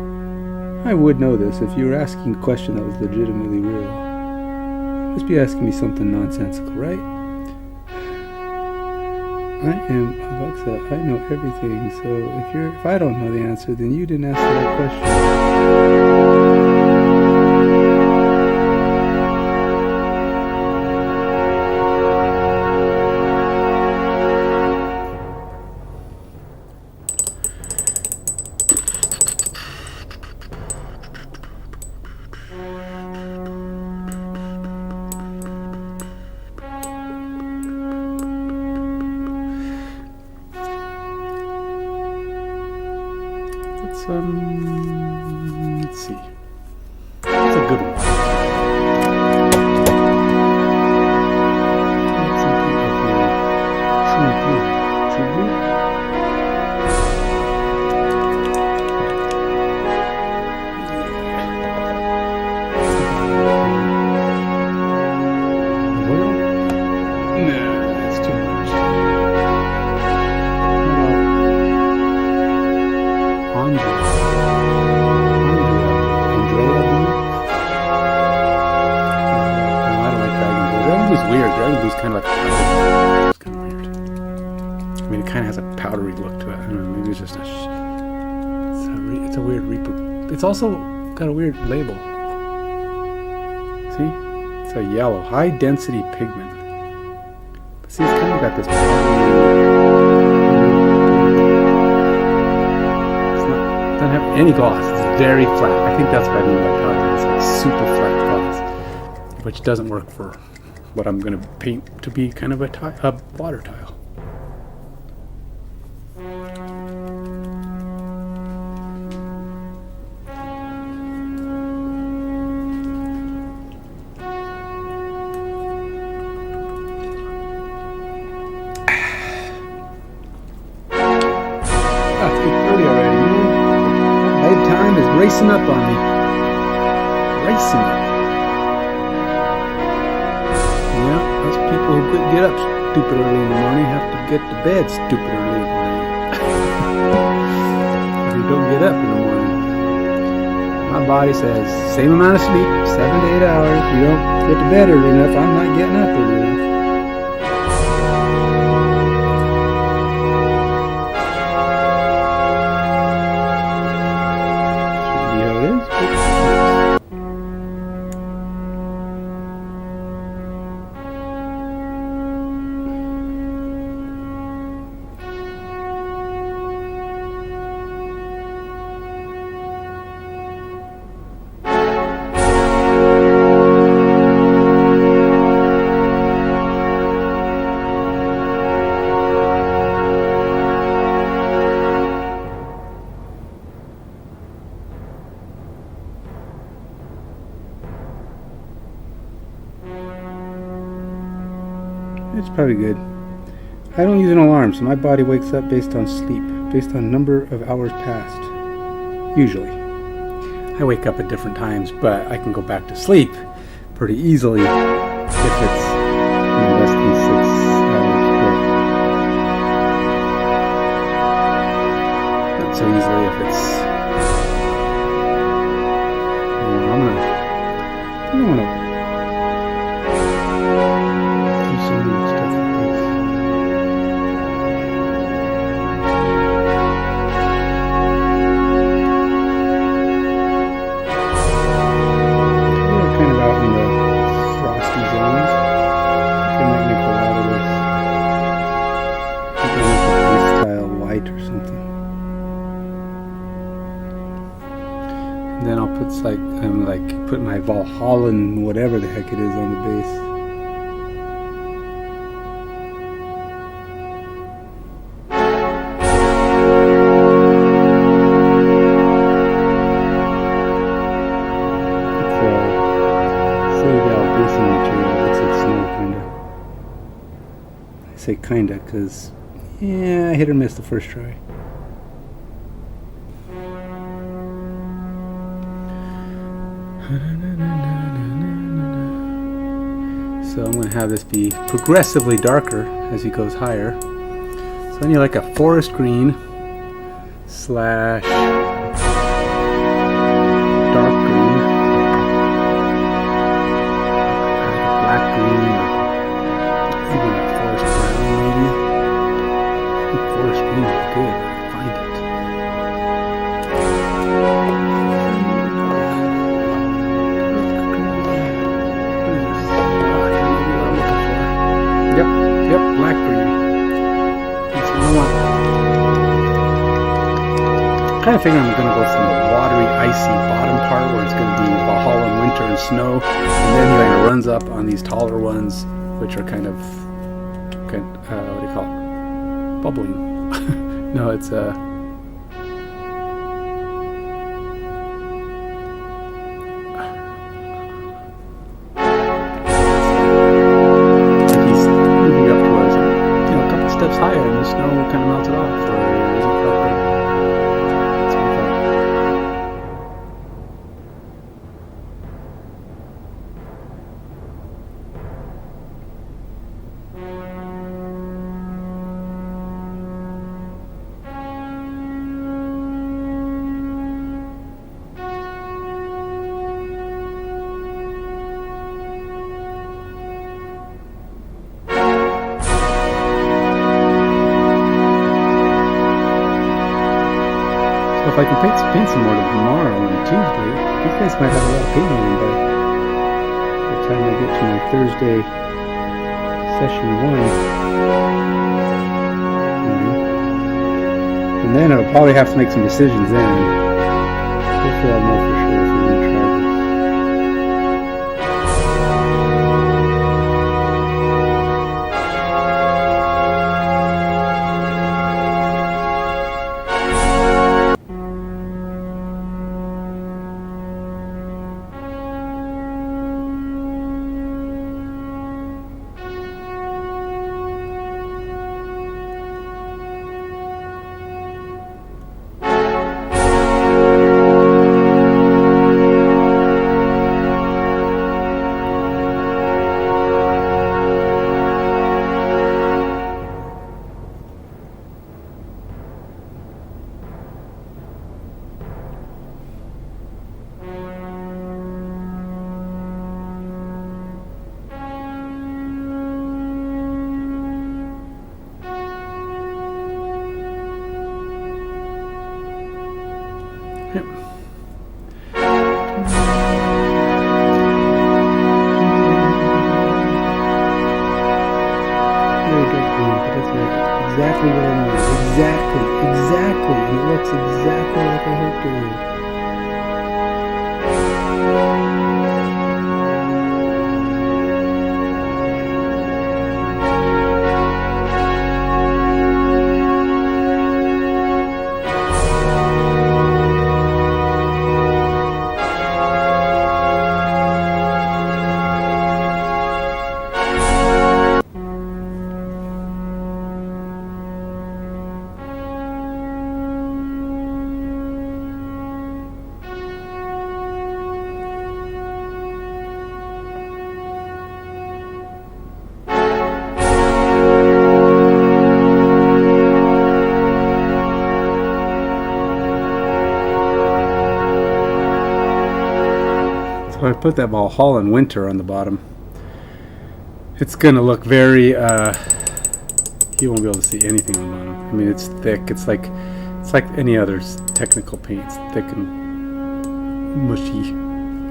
I would know this if you were asking a question that was legitimately real. You must be asking me something nonsensical, right? I am Alexa. I know everything. So if I don't know the answer, then you didn't ask the right question. Let's see. That's a good one. That's something of a true blue. Royal? Nah, that's too much. How about weird. Dragon Blue's kind of like it's kind of weird. I mean, it kind of has a powdery look to it. I don't know. Maybe it's just it's a weird Reaper. It's also got a weird label. See? It's a yellow, high density pigment. But see, it's kind of got this powdery. Doesn't have any gloss. It's very flat. I think that's what I mean by powdery. It's like super flat gloss, which doesn't work for what I'm going to paint to be kind of a water tile. It's 8:30 already, man. Bedtime is racing up on me. Racing up. People who couldn't get up stupid early in the morning have to get to bed stupid early in the morning. If you don't get up in the morning, my body says same amount of sleep, 7 to 8 hours. If you don't get to bed early enough, I'm not getting up early enough. Should be how it is. It's probably good. I don't use an alarm, so my body wakes up based on sleep, based on number of hours passed. Usually. I wake up at different times, but I can go back to sleep pretty easily if it's less than 6 hours. Not so easily if it's... I don't want to put my Valhallan whatever the heck it is on the base. It's say kinda, because, yeah, I hit or miss the first try. So I'm going to have this be progressively darker as he goes higher. So I need like a forest green slash dark green, black green, or even a forest brown maybe. I think forest green is good. Find it. Yep, black green. That's what I want. Kind of figuring I'm going to go from the watery, icy bottom part where it's going to be Valhalla in winter and snow, and then he kind of runs up on these taller ones, which are kind of what do you call it? Bubbling. No, it's higher and the snow kind of melted off, or is it quite right? That's what I thought. If I can paint some more tomorrow and Tuesday, you guys might have a lot of painting on by the time I get to my Thursday session 1. And then I'll probably have to make some decisions then. Hopefully I'll know for sure if we're going to try this. Yep. Very dark green, but that's right. Exactly what I wanted. Exactly. And it looks exactly like I hoped it would. So I put that Valhalla in winter on the bottom. It's gonna look very you won't be able to see anything on the bottom. I mean, it's thick. It's like any other technical paint. It's thick and mushy,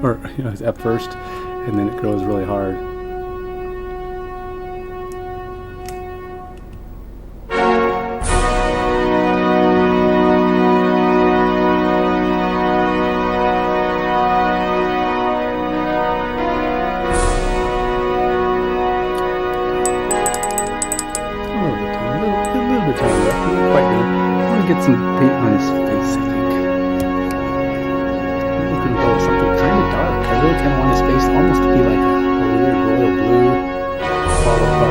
or it's at first, and then it grows really hard. Get some paint on his face, I think. I'm looking for something kind of dark. I really kind of want his face almost to be like a weird royal blue, followed by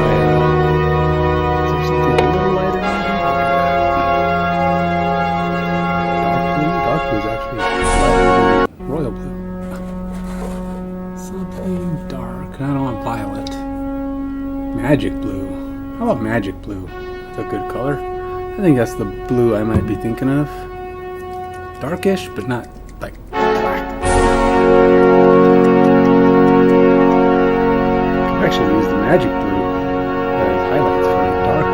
magic blue. It's a good color. I think that's the blue I might be thinking of. Darkish, but not like black. I actually use the magic blue as highlights for the dark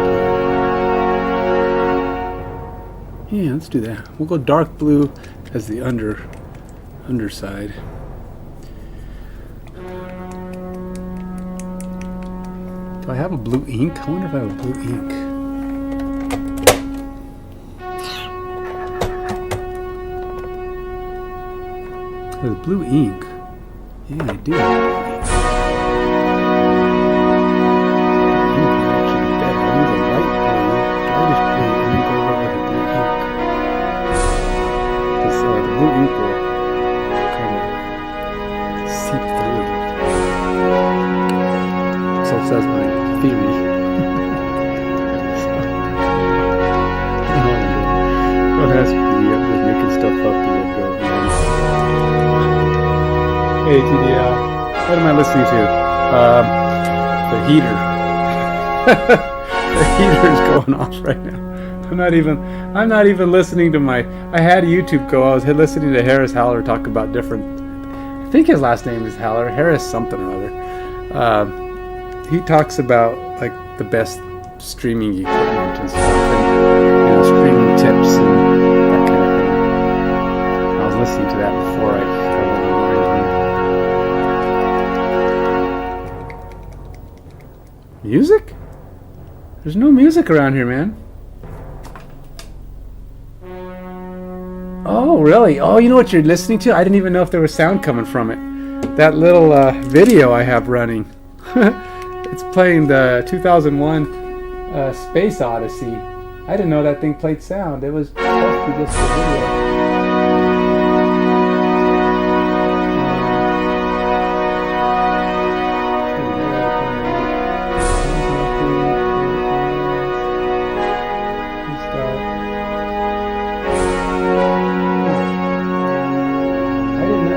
blue. Yeah, let's do that. We'll go dark blue as the underside. Do I have a blue ink? I wonder if I have a blue ink. There's blue ink. Yeah, I do. Says my theory. Don't ask me yet. We're making stuff up to go. Hey TDL, what am I listening to? The heater. The heater is going off right now. I'm not even listening to my. I had YouTube go. I was listening to Harris Haller talk about different. I think his last name is Haller. Harris something or other. He talks about like the best streaming equipment and stuff, and streaming tips and that kind of thing. I was listening to that before I got online. Music? There's no music around here, man. Oh, really? Oh, you know what you're listening to? I didn't even know if there was sound coming from it. That little video I have running. It's playing the 2001 Space Odyssey. I didn't know that thing played sound. It was supposed to be just a video.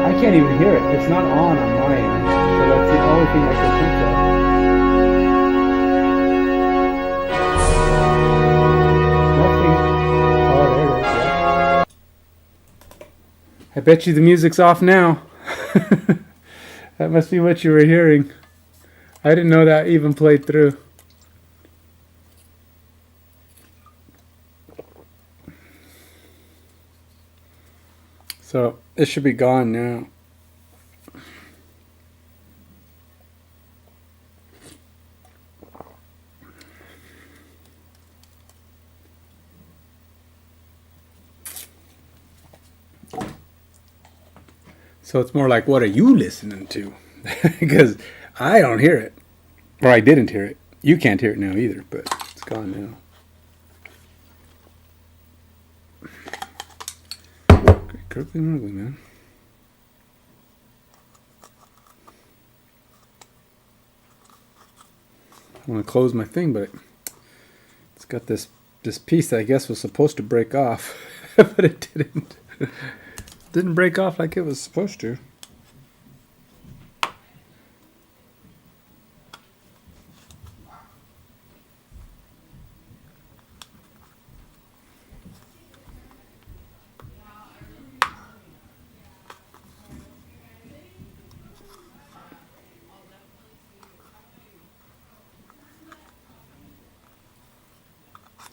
I can't even hear it. It's not on my end. So that's the only thing I can think of. I bet you the music's off now. That must be what you were hearing. I didn't know that even played through. So it should be gone now. So it's more like, what are you listening to? Because I don't hear it. Or I didn't hear it. You can't hear it now either, but it's gone now. Great gurgly murgly, man. I want to close my thing, but it's got this piece that I guess was supposed to break off, but it didn't. Didn't break off like it was supposed to.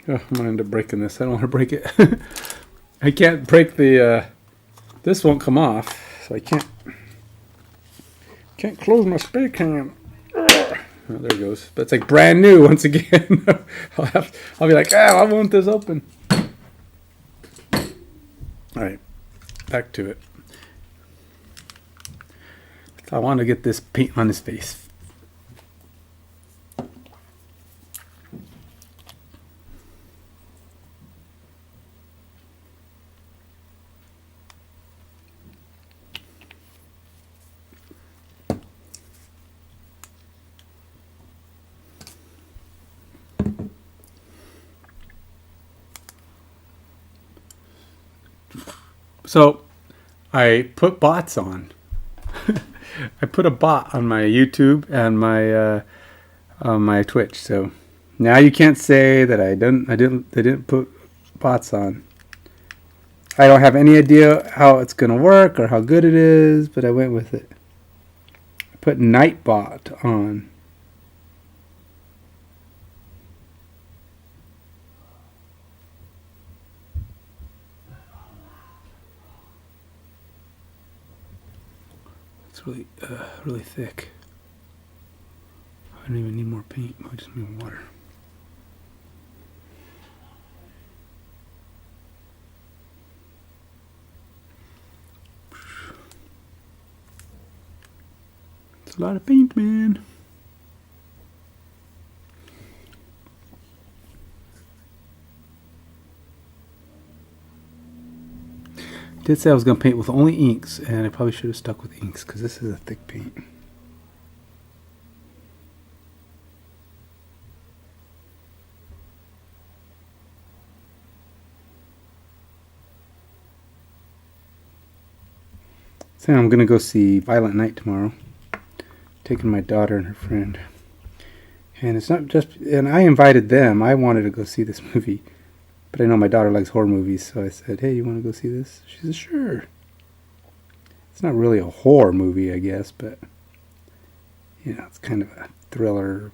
Oh, I'm gonna end up breaking this. I don't want to break it. I can't break the. This won't come off, so I can't close my spray can. Oh, there it goes. But it's like brand new once again. I'll be like, I want this open. All right, back to it. I want to get this paint on his face. So I put bots on. I put a bot on my YouTube and my Twitch. So Now you can't say that they didn't put bots on. I don't have any idea how it's gonna work or how good it is, but I went with it. I put Nightbot on. It's really thick. I don't even need more paint. I just need water. It's a lot of paint, man. Did say I was going to paint with only inks, and I probably should have stuck with inks because this is a thick paint. So I'm going to go see Violent Night tomorrow. Taking my daughter and her friend. And it's not just... And I invited them. I wanted to go see this movie. But I know my daughter likes horror movies, so I said, hey, you want to go see this? She said, sure. It's not really a horror movie, I guess, but... You know, it's kind of a thriller.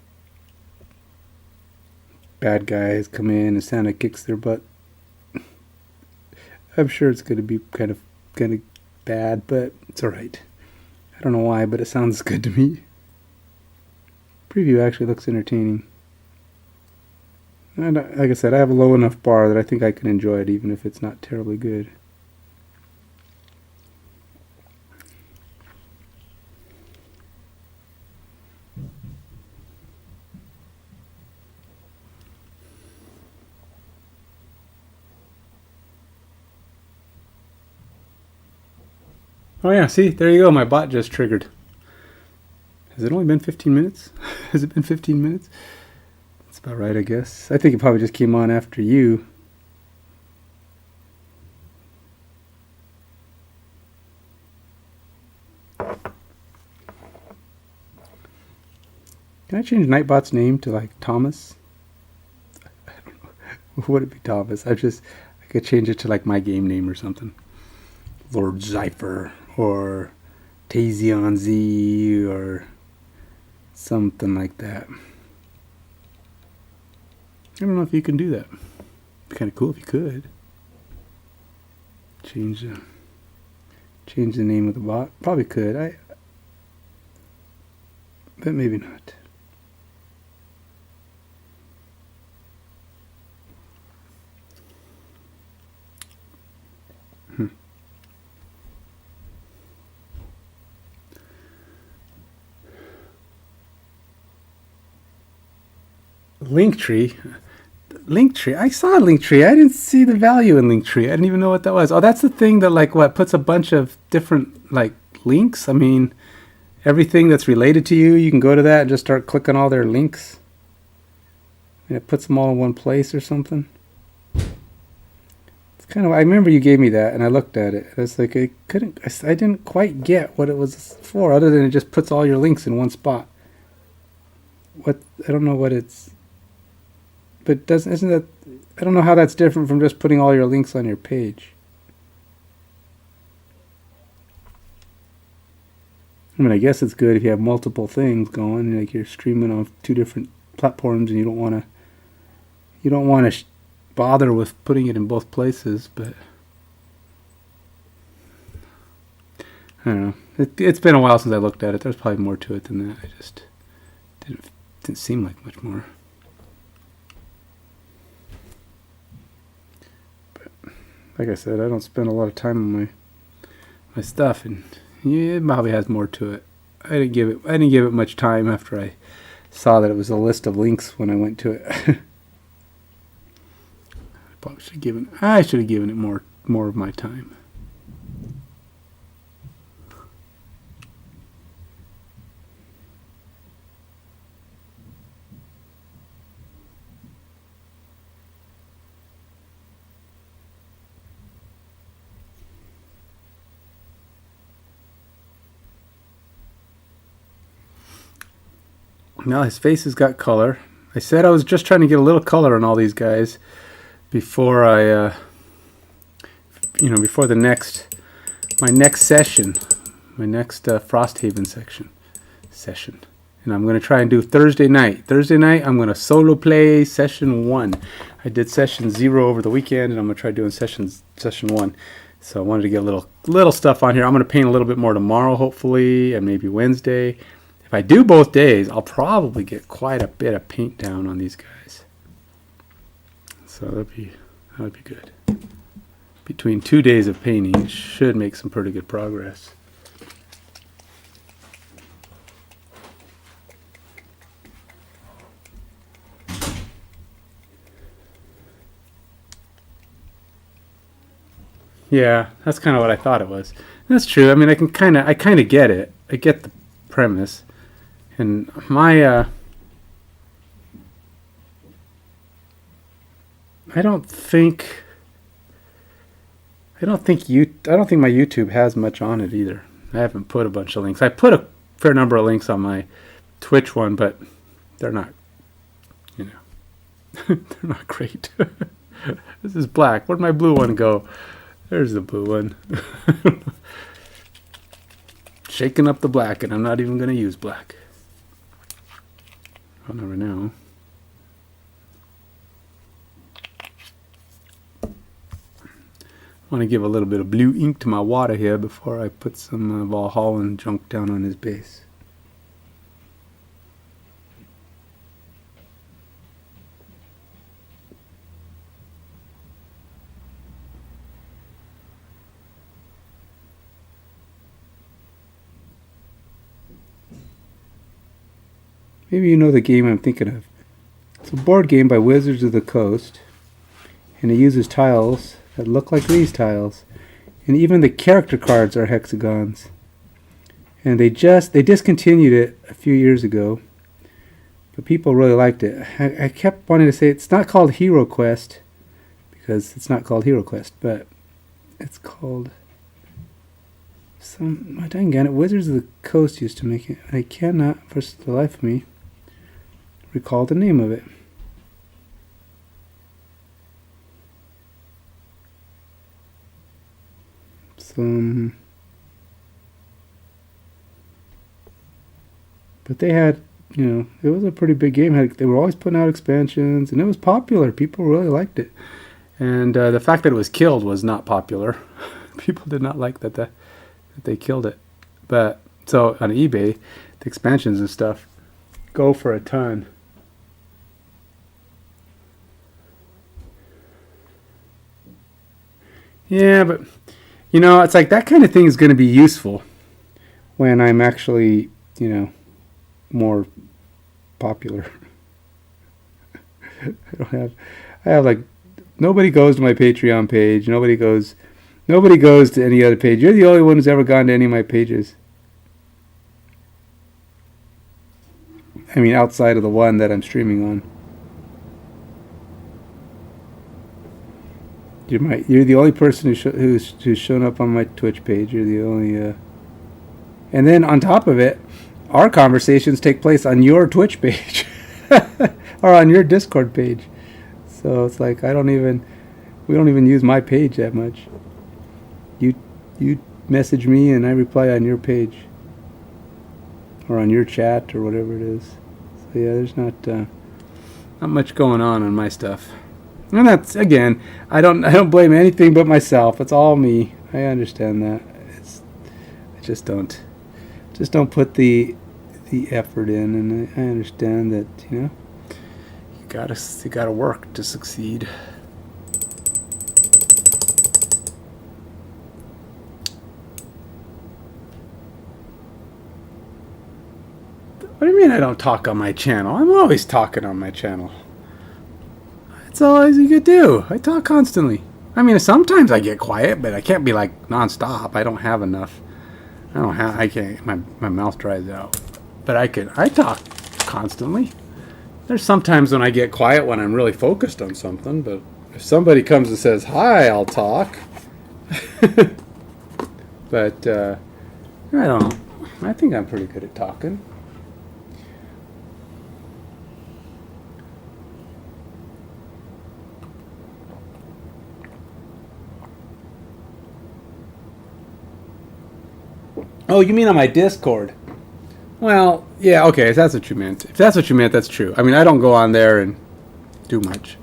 Bad guys come in and Santa kicks their butt. I'm sure it's going to be kind of bad, but it's alright. I don't know why, but it sounds good to me. Preview actually looks entertaining. And like I said, I have a low enough bar that I think I can enjoy it even if it's not terribly good. Oh yeah, see, there you go, my bot just triggered. Has it only been 15 minutes? Has it been 15 minutes? That's about right, I guess. I think it probably just came on after you. Can I change Nightbot's name to like Thomas? I don't know. Would it be Thomas? I could change it to like my game name or something. Lord Zypher or Tazion Z or something like that. I don't know if you can do that. It'd be kind of cool if you could. Change the name of the bot. Probably could. But maybe not. Linktree. I saw Linktree. I didn't see the value in Linktree. I didn't even know what that was. Oh, that's the thing that like what puts a bunch of different like links. I mean, everything that's related to you can go to that and just start clicking all their links. And it puts them all in one place or something. It's kind of. I remember you gave me that, and I looked at it. It's like I didn't quite get what it was for, other than it just puts all your links in one spot. What I don't know what it's. But isn't that... I don't know how that's different from just putting all your links on your page. I mean, I guess it's good if you have multiple things going, like you're streaming on 2 different platforms and you don't want to bother with putting it in both places, but I don't know. It's been a while since I looked at it. There's probably more to it than that. I just didn't seem like much more. Like I said, I don't spend a lot of time on my stuff, and yeah, it probably has more to it. I didn't give it much time after I saw that it was a list of links when I went to it. I should have given it more of my time. Now his face has got color. I said I was just trying to get a little color on all these guys before I, before my next session, my next Frosthaven session. And I'm going to try and do Thursday night. Thursday night, I'm going to solo play session 1. I did session 0 over the weekend, and I'm going to try doing session 1. So I wanted to get a little stuff on here. I'm going to paint a little bit more tomorrow, hopefully, and maybe Wednesday. If I do both days, I'll probably get quite a bit of paint down on these guys. So that'd be good. Between 2 days of painting, it should make some pretty good progress. Yeah, that's kind of what I thought it was. That's true. I mean, I kind of get it. I get the premise. And my I don't think my YouTube has much on it either. I haven't put a bunch of links. I put a fair number of links on my Twitch one, but they're not, they're not great. This is black. Where'd my blue one go? There's the blue one. Shaking up the black, and I'm not even going to use black. I'll never know. I want to give a little bit of blue ink to my water here before I put some Valhalla junk down on his base. Maybe you know the game I'm thinking of. It's a board game by Wizards of the Coast, and it uses tiles that look like these tiles, and even the character cards are hexagons. And they discontinued it a few years ago, but people really liked it. I kept wanting to say it's not called Hero Quest, because it's not called Hero Quest, but it's called dang it, Wizards of the Coast used to make it. I cannot, for the life of me, recall the name of it. But they had, it was a pretty big game. They were always putting out expansions, and it was popular. People really liked it. And the fact that it was killed was not popular. People did not like that they killed it. But so on eBay, the expansions and stuff go for a ton. Yeah, but it's like that kind of thing is going to be useful when I'm actually, more popular. I have like, nobody goes to my Patreon page. Nobody goes to any other page. You're the only one who's ever gone to any of my pages. I mean, outside of the one that I'm streaming on. You're the only person who's shown up on my Twitch page. You're the only, and then on top of it, our conversations take place on your Twitch page or on your Discord page. So it's like we don't even use my page that much. You message me and I reply on your page or on your chat or whatever it is. So yeah, there's not much going on my stuff. And that's, again, I don't blame anything but myself. It's all me. I understand that. I just don't put the effort in, and I understand that, you gotta work to succeed. What do you mean I don't talk on my channel? I'm always talking on my channel. That's all you could do. I talk constantly. I mean, sometimes I get quiet, but I can't be like nonstop. I don't have enough. I can't. My mouth dries out. But I talk constantly. There's sometimes when I get quiet when I'm really focused on something. But if somebody comes and says hi, I'll talk. But I don't know. I think I'm pretty good at talking. Oh, you mean on my Discord? Well, yeah, okay, if that's what you meant. If that's what you meant, that's true. I mean, I don't go on there and do much.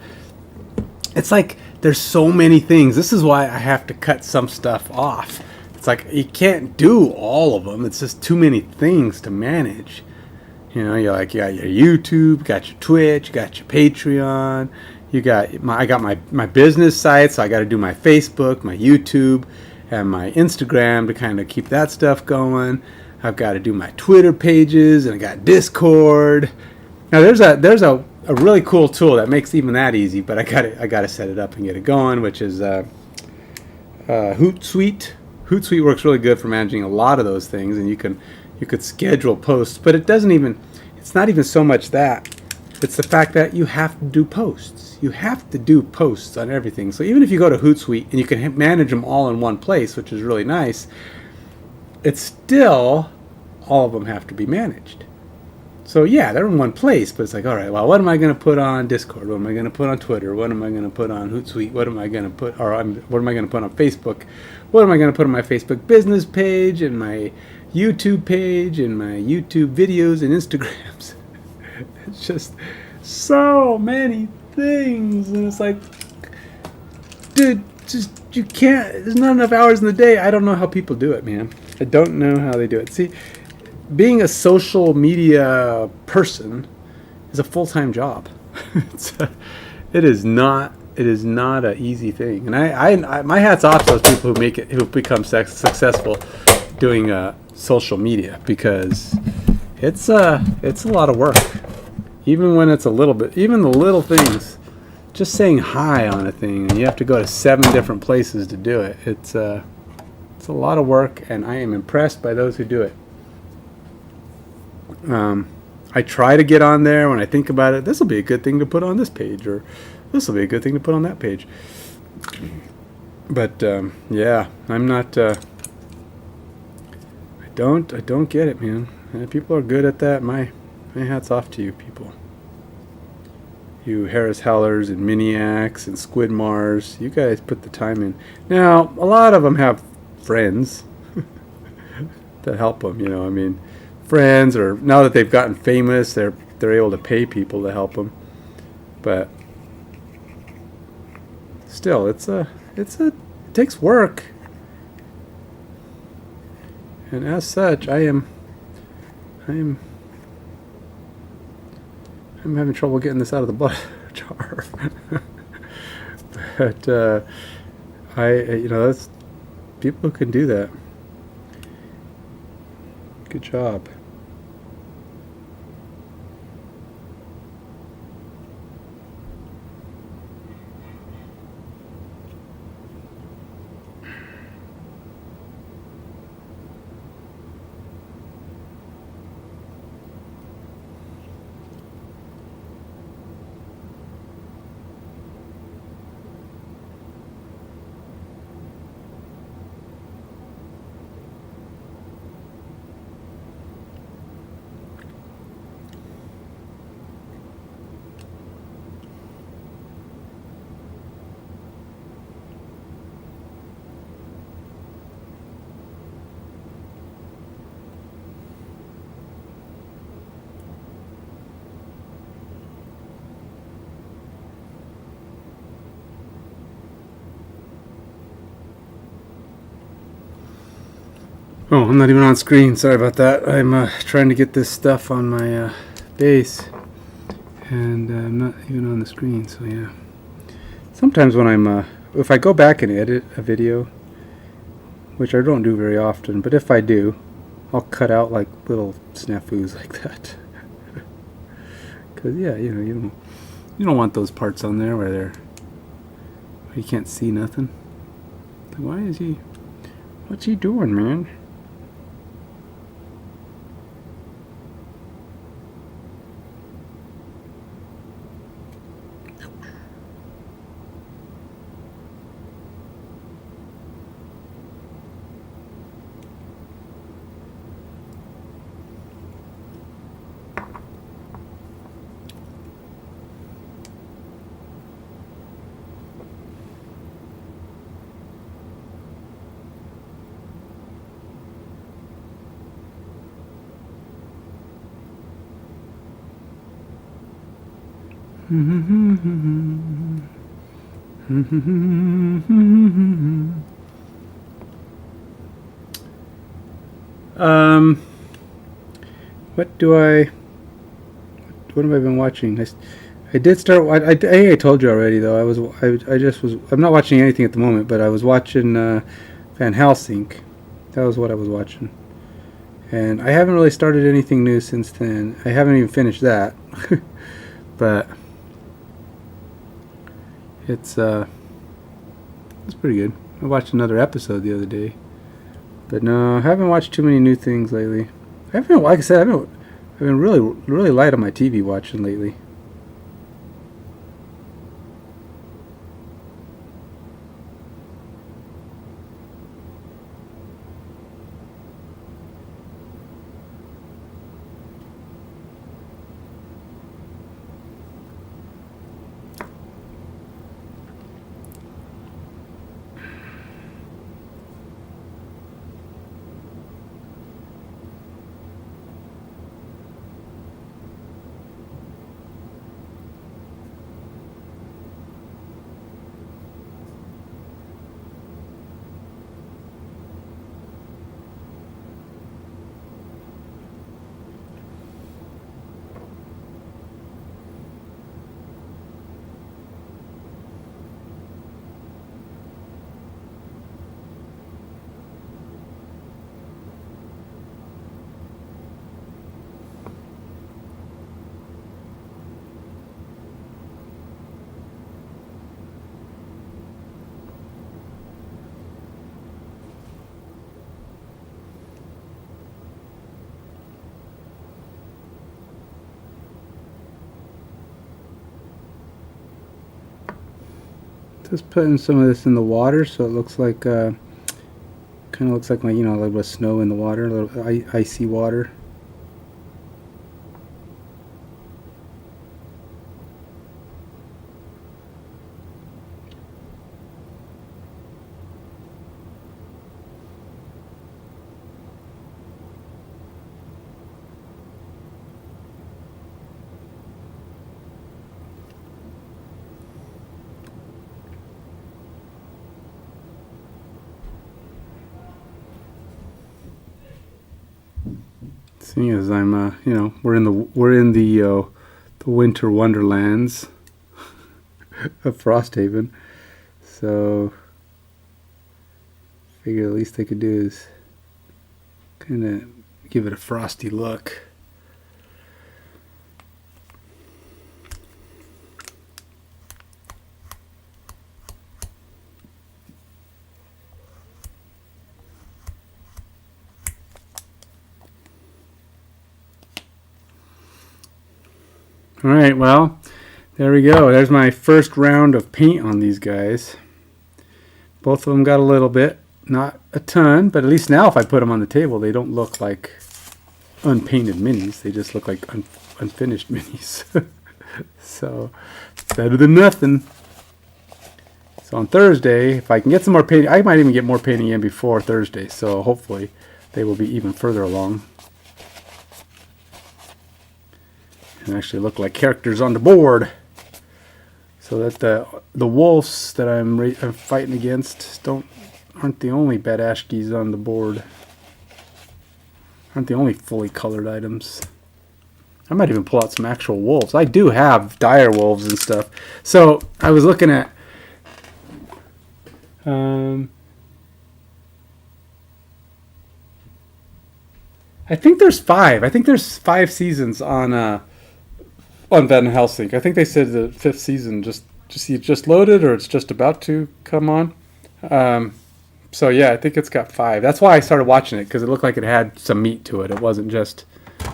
It's like there's so many things. This is why I have to cut some stuff off. It's like you can't do all of them. It's just too many things to manage. You know, you got your YouTube, you got your Twitch, you got your Patreon, I got my business site, so I got to do my Facebook, my YouTube, and my Instagram to kind of keep that stuff going. I've got to do my Twitter pages, and I got Discord. Now there's a really cool tool that makes even that easy, but I got to set it up and get it going, which is Hootsuite. Hootsuite works really good for managing a lot of those things, and you could schedule posts, but it's not even so much that. It's the fact that you have to do posts. You have to do posts on everything. So even if you go to Hootsuite and you can manage them all in one place, which is really nice, it's still all of them have to be managed. So yeah, they're in one place, but it's like, all right, well, what am I going to put on Discord? What am I going to put on Twitter? What am I going to put on Hootsuite? What am I going to put on Facebook? What am I going to put on my Facebook business page and my YouTube page and my YouTube videos and Instagrams? It's just so many things, and it's like, dude, you can't. There's not enough hours in the day. I don't know how people do it, man. I don't know how they do it. See, being a social media person is a full-time job. It is not an easy thing, and I my hat's off to those people who become successful doing social media, because it's a lot of work. Even when it's a little bit, even the little things, just saying hi on a thing, and you have to go to 7 different places to do it. It's a lot of work, and I am impressed by those who do it. I try to get on there when I think about it. This will be a good thing to put on this page, or this will be a good thing to put on that page. But yeah, I'm not. I don't get it, man. People are good at that. My hat's off to you people. You Harris Hellers and Miniacs and Squidmars. You guys put the time in. Now, a lot of them have friends that help them, you know. I mean, friends, or now that they've gotten famous, they're able to pay people to help them. But still, it takes work. And as such, I'm having trouble getting this out of the butter jar. But that's people who can do that. Good job. Oh, I'm not even on screen. Sorry about that. I'm trying to get this stuff on my base, and I'm not even on the screen. So yeah. Sometimes when if I go back and edit a video, which I don't do very often, but if I do, I'll cut out like little snafus like that. Because yeah, you don't want those parts on there where you can't see nothing. Like, why is he? What's he doing, man? What do I? What have I been watching? I did start. I told you already though. I just was. I'm not watching anything at the moment, but I was watching Van Helsing. That was what I was watching, and I haven't really started anything new since then. I haven't even finished that, but it's pretty good. I watched another episode the other day, but no, I haven't watched too many new things lately. I haven't, like I said, I've been really light on my TV watching lately. Just putting some of this in the water, so it looks like kind of looks like my like with snow in the water, a little icy water. Seeing as I'm, we're in the winter wonderlands of Frosthaven, so figure the least I could do is kind of give it a frosty look. All right, well, there we go. There's my first round of paint on these guys. Both of them got a little bit, not a ton, but at least now if I put them on the table, they don't look like unpainted minis. They just look like unfinished minis. So, better than nothing. So on Thursday, if I can get some more painting, I might even get more painting in before Thursday, so hopefully they will be even further along. And actually look like characters on the board, so that the wolves that I'm fighting against aren't the only Badashkis on the board. Aren't the only fully colored items. I might even pull out some actual wolves. I do have dire wolves and stuff. So I was looking at I think there's 5. I think there's 5 seasons on Van Helsing. I think they said the 5th season just loaded, or it's just about to come on. So yeah, I think it's got 5. That's why I started watching it, because it looked like it had some meat to it. It wasn't just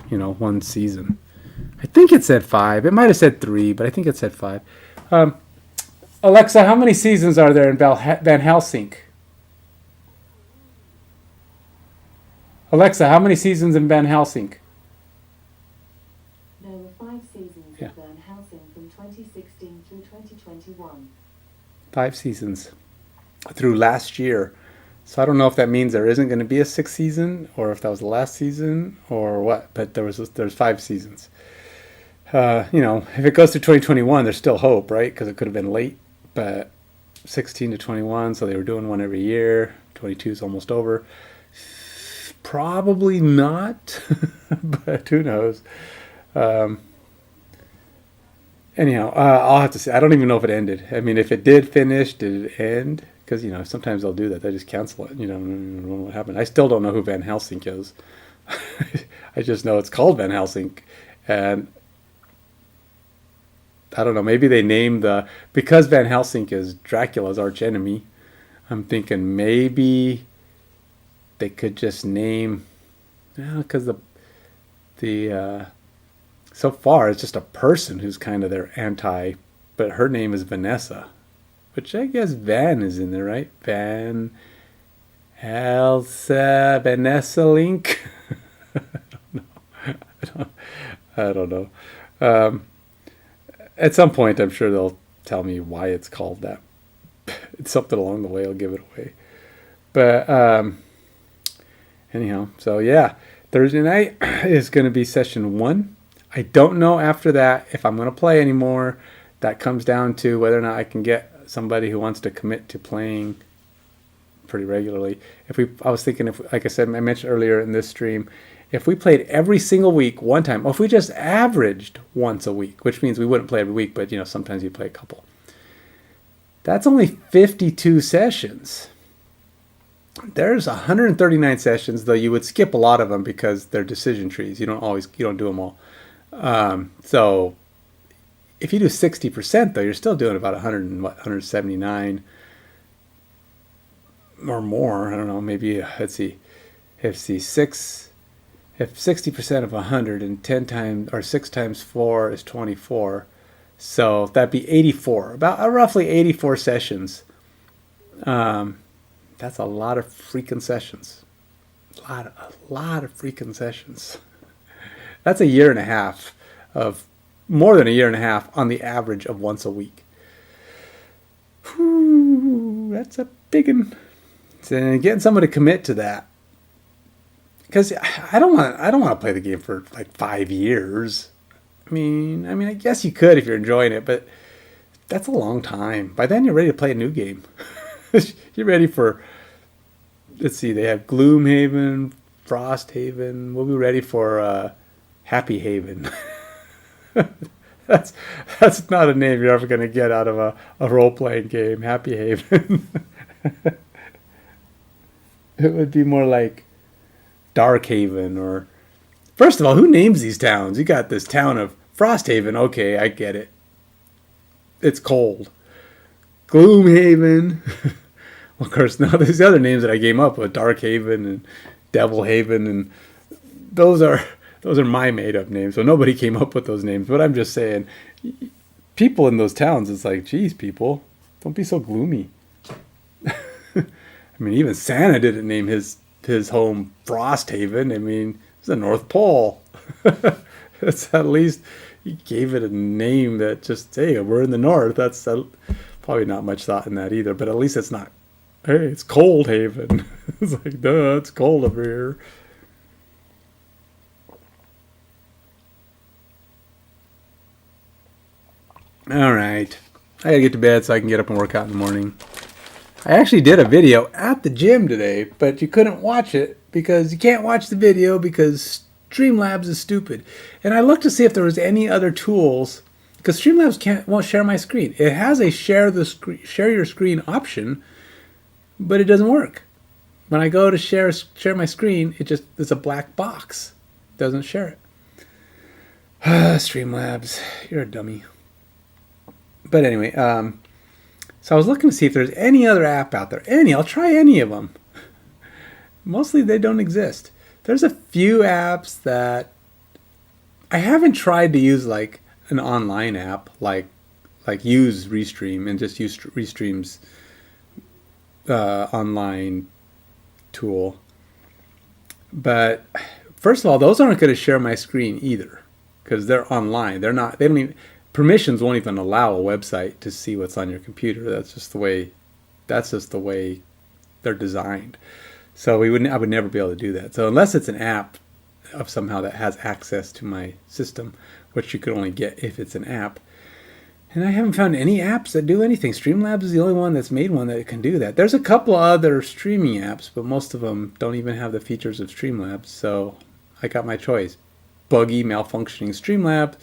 one season. I think it said 5. It might have said 3, but I think it said 5. Alexa, how many seasons are there in Van Helsing? Alexa, how many seasons in Van Helsing? There were 5 seasons of Van Helsing from 2016 through 2021. 5 seasons through last year. So I don't know if that means there isn't going to be a 6th season, or if that was the last season, or what. But there's 5 seasons. if it goes through 2021, there's still hope, right? Because it could have been late, but 16 to 21, so they were doing one every year. 22 is almost over. Probably not, but who knows? Anyhow, I'll have to say, I don't even know if it ended. I mean, if it did finish, did it end? Because, sometimes they'll do that. They just cancel it. I don't know what happened. I still don't know who Van Helsing is. I just know it's called Van Helsing. And I don't know, maybe they named because Van Helsing is Dracula's archenemy, I'm thinking maybe they could just name, because so far it's just a person who's kind of their anti, but her name is Vanessa, which I guess Van is in there, right? Van Elsa Vanessa Link. I don't know. At some point, I'm sure they'll tell me why it's called that. It's something along the way. I'll give it away. But anyhow, so yeah, Thursday night is going to be session 1. I don't know after that if I'm going to play anymore. That comes down to whether or not I can get somebody who wants to commit to playing pretty regularly. I was thinking, if, like I said, I mentioned earlier in this stream, if we played every single week one time, or if we just averaged once a week, which means we wouldn't play every week, but sometimes you play a couple. That's only 52 sessions. There's 139 sessions, though you would skip a lot of them because they're decision trees. You don't do them all. So if you do 60%, though, you're still doing about 179 or more. I don't know. Maybe let's see. If 60% of 100 and 10 times or 6 times 4 is 24, so that'd be 84. About roughly 84 sessions. That's a lot of freaking sessions. A lot of freaking sessions. That's a year and a half of more than a year and a half on the average of once a week. Whew, that's a big one. So getting someone to commit to that, because I don't want to play the game for like 5 years. I mean, I guess you could if you're enjoying it, but that's a long time. By then, you're ready to play a new game. You're ready for. Let's see. They have Gloomhaven, Frosthaven. We'll be ready for Happy Haven. That's not a name you're ever going to get out of a role-playing game. Happy Haven. It would be more like Darkhaven, or first of all, who names these towns? You got this town of Frosthaven. Okay, I get it. It's cold. Gloomhaven. Well, of course, now there's the other names that I came up with: Darkhaven and Devilhaven, and those are my made-up names. So nobody came up with those names. But I'm just saying, people in those towns, it's like, geez, people, don't be so gloomy. I mean, even Santa didn't name his home Frosthaven. I mean, it's the North Pole. It's at least he gave it a name that just, hey, we're in the North. That's probably not much thought in that either. But at least it's not, hey, it's Cold Haven. It's like, duh, it's cold over here. All right. I gotta get to bed so I can get up and work out in the morning. I actually did a video at the gym today, but you couldn't watch it because you can't watch the video because Streamlabs is stupid. And I looked to see if there was any other tools, because Streamlabs won't share my screen. It has a share your screen option, but it doesn't work. When I go to share my screen, it's a black box. It doesn't share it. Streamlabs, you're a dummy. But anyway, so I was looking to see if there's any other app out there. I'll try any of them. Mostly they don't exist. There's a few apps that I haven't tried to use, like an online app, like use Restream and just use Restream's online tool. But first of all, those aren't going to share my screen either because they're online. They don't even. Permissions won't even allow a website to see what's on your computer. That's just the way they're designed. So I would never be able to do that. So unless it's an app of somehow that has access to my system, which you could only get if it's an app. And I haven't found any apps that do anything. Streamlabs is the only one that's made one that can do that. There's a couple other streaming apps, but most of them don't even have the features of Streamlabs. So I got my choice. Buggy, malfunctioning Streamlabs,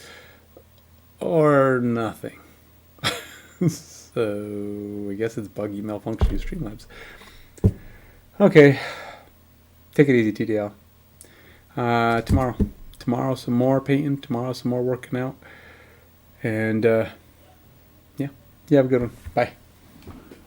or nothing. So I guess it's buggy, malfunctioning Streamlabs. Okay. Take it easy, TDL. Tomorrow some more painting. Tomorrow some more working out. And yeah, you have a good one. Bye.